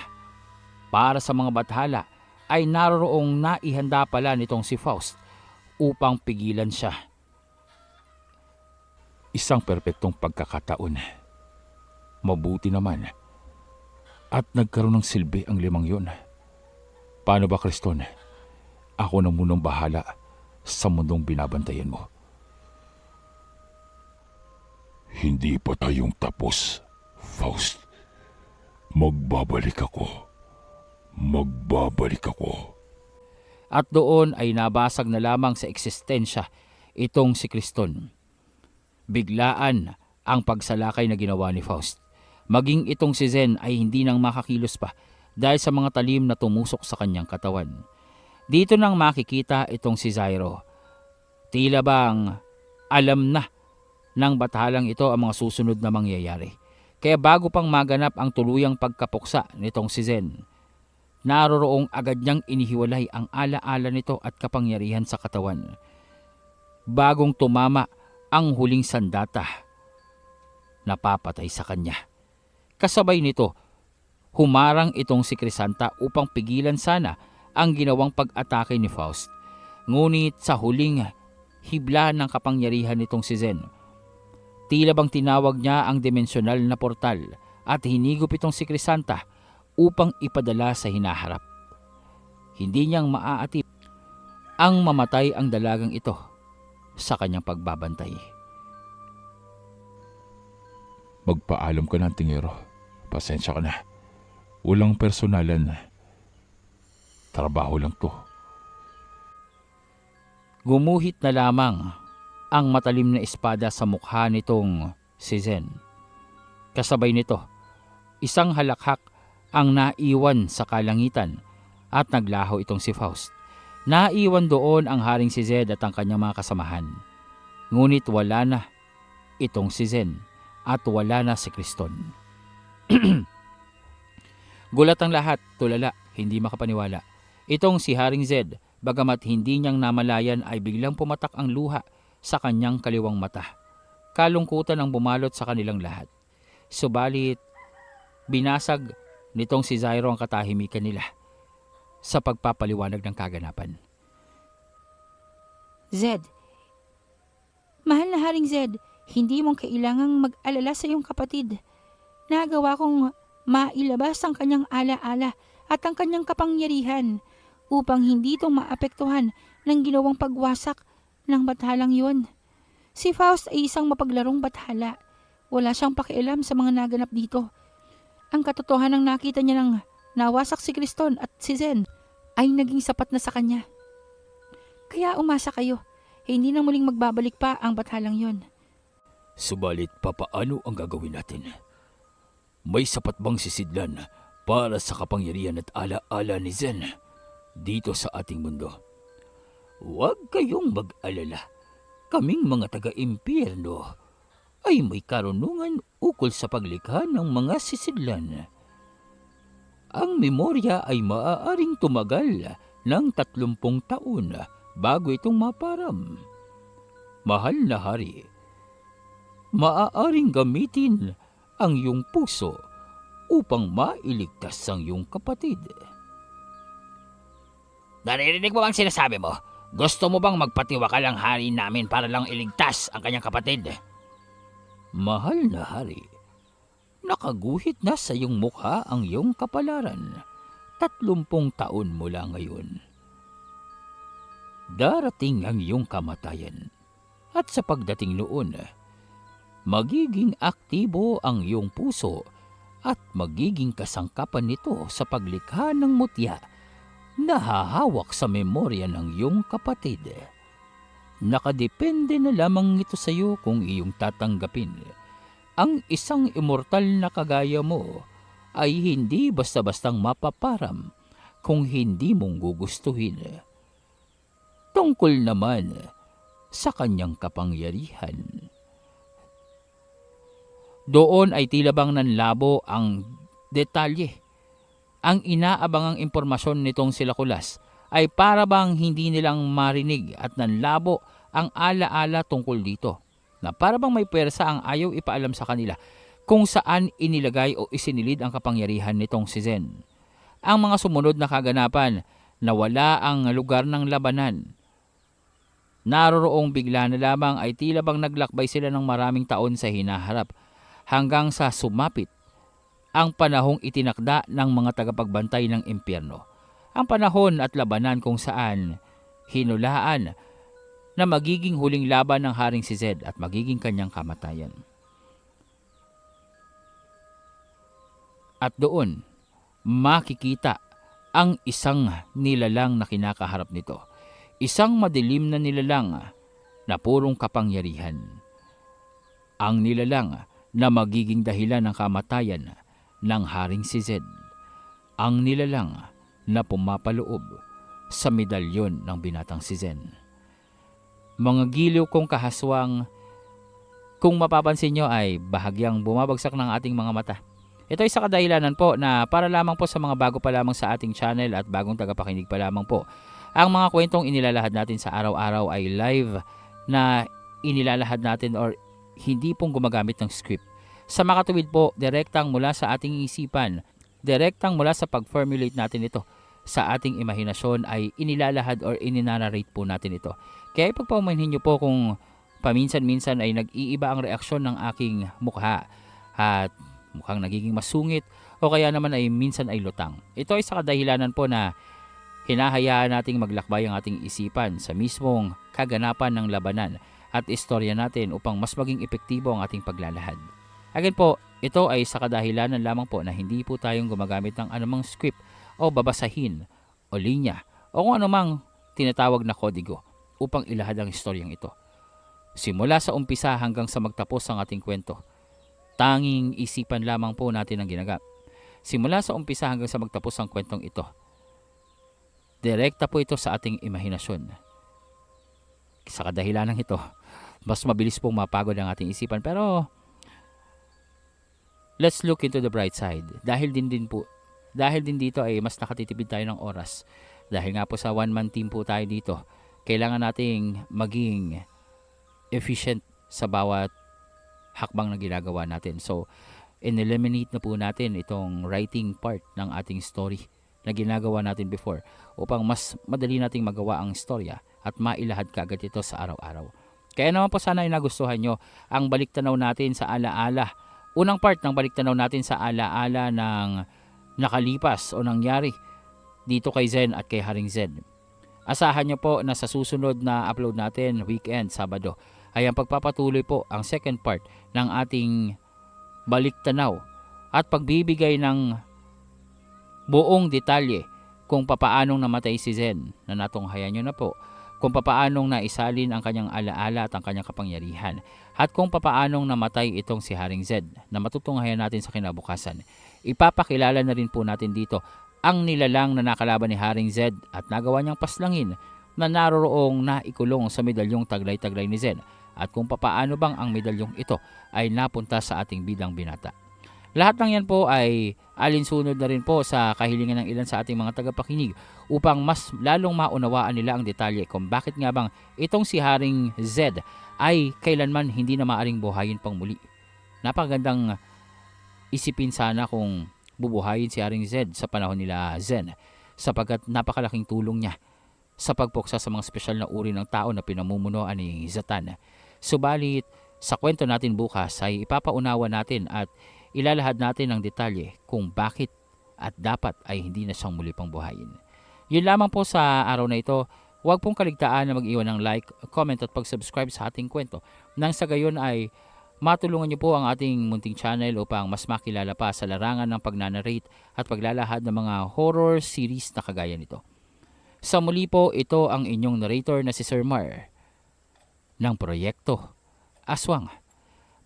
para sa mga bathala ay naroroong naihanda pala nitong si Faust upang pigilan siya. Isang perpektong pagkakataon. Mabuti naman at nagkaroon ng silbi ang 5 yon. Paano ba, Criston? Ako na munang bahala sa mundong binabantayan mo. Hindi pa tayong tapos, Faust. Magbabalik ako. Magbabalik ako. At doon ay nabasag na lamang sa eksistensya itong si Criston. Biglaan ang pagsalakay na ginawa ni Faust. Maging itong si Zen ay hindi nang makakilos pa dahil sa mga talim na tumusok sa kanyang katawan. Dito nang makikita itong si Zyro. Tila bang alam na ng bathalang ito ang mga susunod na mangyayari. Kaya bago pang maganap ang tuluyang pagkapuksa nitong si Zen, naroroong agad niyang inihiwalay ang alaala nito at kapangyarihan sa katawan. Bagong tumama ang huling sandata, napapatay sa kanya. Kasabay nito, humarang itong si Crisanta upang pigilan sana ang ginawang pag-atake ni Faust. Ngunit sa huling hibla ng kapangyarihan nitong si Zen, tila bang tinawag niya ang dimensional na portal at hinigop itong si Crisanta upang ipadala sa hinaharap. Hindi niyang maaatip ang mamatay ang dalagang ito sa kanyang pagbabantay. Magpaalam ka na, Tingero. Pasensya ka na. Walang personalan. Trabaho lang to. Gumuhit na lamang ang matalim na espada sa mukha nitong si Zen. Kasabay nito, isang halakhak ang naiwan sa kalangitan at naglaho itong si Faust. Naiwan doon ang haring si Zed at ang kanyang mga kasamahan. Ngunit wala na itong si Zen at wala na si Criston. Gulat ang lahat, tulala, hindi makapaniwala. Itong si Haring Zed, bagamat hindi niyang namalayan ay biglang pumatak ang luha sa kanyang kaliwang mata. Kalungkutan ang bumalot sa kanilang lahat. Subalit, binasag nitong si Zyro ang katahimikan nila sa pagpapaliwanag ng kaganapan. Zed, mahal na Haring Zed, hindi mong kailangang mag-alala sa iyong kapatid. Nagawa kong mailabas ang kanyang alaala at ang kanyang kapangyarihan upang hindi itong maapektuhan ng ginawang pagwasak ng bathalang yun. Si Faust ay isang mapaglarong bathala. Wala siyang pakialam sa mga naganap dito. Ang katotohanan ng nakita niya ng nawasak si Criston at si Zen ay naging sapat na sa kanya. Kaya umasa kayo, hindi na muling magbabalik pa ang bathalang yun. Subalit papaano ang gagawin natin? May sapat bang sisidlan para sa kapangyarihan at alaala ni Zen dito sa ating mundo? Huwag kayong mag-alala. Kaming mga taga-impyerno ay may karunungan ukol sa paglikha ng mga sisidlan. Ang memorya ay maaaring tumagal ng 30 taon bago itong maparam. Mahal na hari, maaaring gamitin ang iyong puso upang mailigtas ang iyong kapatid. Naririnig mo bang sinasabi mo? Gusto mo bang magpatiwakal ang hari namin para lang iligtas ang kanyang kapatid? Mahal na hari, nakaguhit na sa iyong mukha ang iyong kapalaran. 30 taon mula ngayon. Darating ang iyong kamatayan. At sa pagdating noon, magiging aktibo ang iyong puso at magiging kasangkapan nito sa paglikha ng mutya na hahawak sa memorya ng iyong kapatid. Nakadepende na lamang ito sa iyo kung iyong tatanggapin. Ang isang immortal na kagaya mo ay hindi basta-bastang mapaparam kung hindi mong gugustuhin. Tungkol naman sa kanyang kapangyarihan. Doon ay tila bang nanlabo ang detalye. Ang inaabangang impormasyon nitong sila Kulas ay para bang hindi nilang marinig at nanlabo ang alaala tungkol dito. Na para bang may pwersa ang ayaw ipaalam sa kanila kung saan inilagay o isinilid ang kapangyarihan nitong si Zen. Ang mga sumunod na kaganapan, nawala ang lugar ng labanan. Naroroong bigla na lamang ay tila bang naglakbay sila ng maraming taon sa hinaharap hanggang sa sumapit ang panahong itinakda ng mga tagapagbantay ng impyerno. Ang panahon at labanan kung saan hinulaan na magiging huling laban ng Haring si Zed at magiging kanyang kamatayan. At doon, makikita ang isang nilalang na kinakaharap nito. Isang madilim na nilalang na purong kapangyarihan. Ang nilalang na magiging dahilan ng kamatayan ng Haring si Zed. Ang nilalang na pumapaloob sa medalyon ng binatang si Zen. Mga giliw kong kahaswang, kung mapapansin nyo ay bahagyang bumabagsak ng ating mga mata. Ito ay sa kadahilanan po na para lamang po sa mga bago pa lamang sa ating channel at bagong tagapakinig pa lamang po. Ang mga kwentong inilalahad natin sa araw-araw ay live na inilalahad natin or hindi pong gumagamit ng script. Sa makatuwid po, direktang mula sa ating isipan, direktang mula sa pag-formulate natin ito sa ating imahinasyon ay inilalahad or ininarrate po natin ito. Kaya ipagpaumanhin nyo po kung paminsan-minsan ay nag-iiba ang reaksyon ng aking mukha at mukhang nagiging masungit o kaya naman ay minsan ay lutang. Ito ay sa kadahilanan po na hinahayaan nating maglakbay ang ating isipan sa mismong kaganapan ng labanan at istorya natin upang mas maging epektibo ang ating paglalahad. Again po, ito ay sa kadahilanan lamang po na hindi po tayong gumagamit ng anumang script o babasahin o linya o kung anumang tinatawag na kodigo upang ilahad ang istoryang ito. Simula sa umpisa hanggang sa magtapos ang ating kwento, tanging isipan lamang po natin ang ginagap. Simula sa umpisa hanggang sa magtapos ang kwentong ito, direkta po ito sa ating imahinasyon. Sa kadahilanan ito, mas mabilis pong mapagod ang ating isipan. Pero, let's look into the bright side. Dahil din dito ay mas nakatitipid tayo ng oras. Dahil nga po sa one-man team po tayo dito, kailangan nating maging efficient sa bawat hakbang na ginagawa natin. So, in-eliminate na po natin itong writing part ng ating story na ginagawa natin before upang mas madali nating magawa ang istorya at mailahad kaagad ito sa araw-araw. Kaya naman po sana ay nagustuhan nyo ang baliktanaw natin sa alaala. Unang part ng baliktanaw natin sa alaala ng nakalipas o nangyari dito kay Zen at kay Haring Zed. Asahan nyo po na sa susunod na upload natin, weekend, Sabado, ay ang pagpapatuloy po ang second part ng ating baliktanaw at pagbibigay ng buong detalye kung papaanong namatay si Zen na natunghayan nyo na po, kung papaanong naisalin ang kanyang alaala at ang kanyang kapangyarihan, at kung papaanong namatay itong si Haring Zed na matutunghayan natin sa kinabukasan. Ipapakilala na rin po natin dito ang nilalang na nakalaban ni Haring Zed at nagawa niyang paslangin na naroroong naikulong sa medalyong taglay-taglay ni Zen at kung papaano bang ang medalyong ito ay napunta sa ating bidang binata. Lahat ng yan po ay alinsunod na rin po sa kahilingan ng ilan sa ating mga tagapakinig upang mas lalong maunawaan nila ang detalye kung bakit nga bang itong si Haring Zed ay kailanman hindi na maaring buhayin pang muli. Napakagandang isipin sana kung bubuhayin si Haring Zed sa panahon nila Zen sapagkat napakalaking tulong niya sa pagpuksa sa mga espesyal na uri ng tao na pinamumunuan ni Zatan. Subalit, sa kwento natin bukas ay ipapaunawa natin at ilalahad natin ang detalye kung bakit at dapat ay hindi na siyang muli pang buhayin. Yun lamang po sa araw na ito. Huwag pong kaligtaan na mag-iwan ng like, comment at pag-subscribe sa ating kwento. Nang sa gayon ay matulungan niyo po ang ating munting channel upang mas makilala pa sa larangan ng pagnanarrate at paglalahad ng mga horror series na kagaya nito. Sa muli po, ito ang inyong narrator na si Sir Mar ng Proyekto Aswang.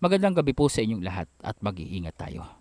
Magandang gabi po sa inyong lahat at mag-iingat tayo.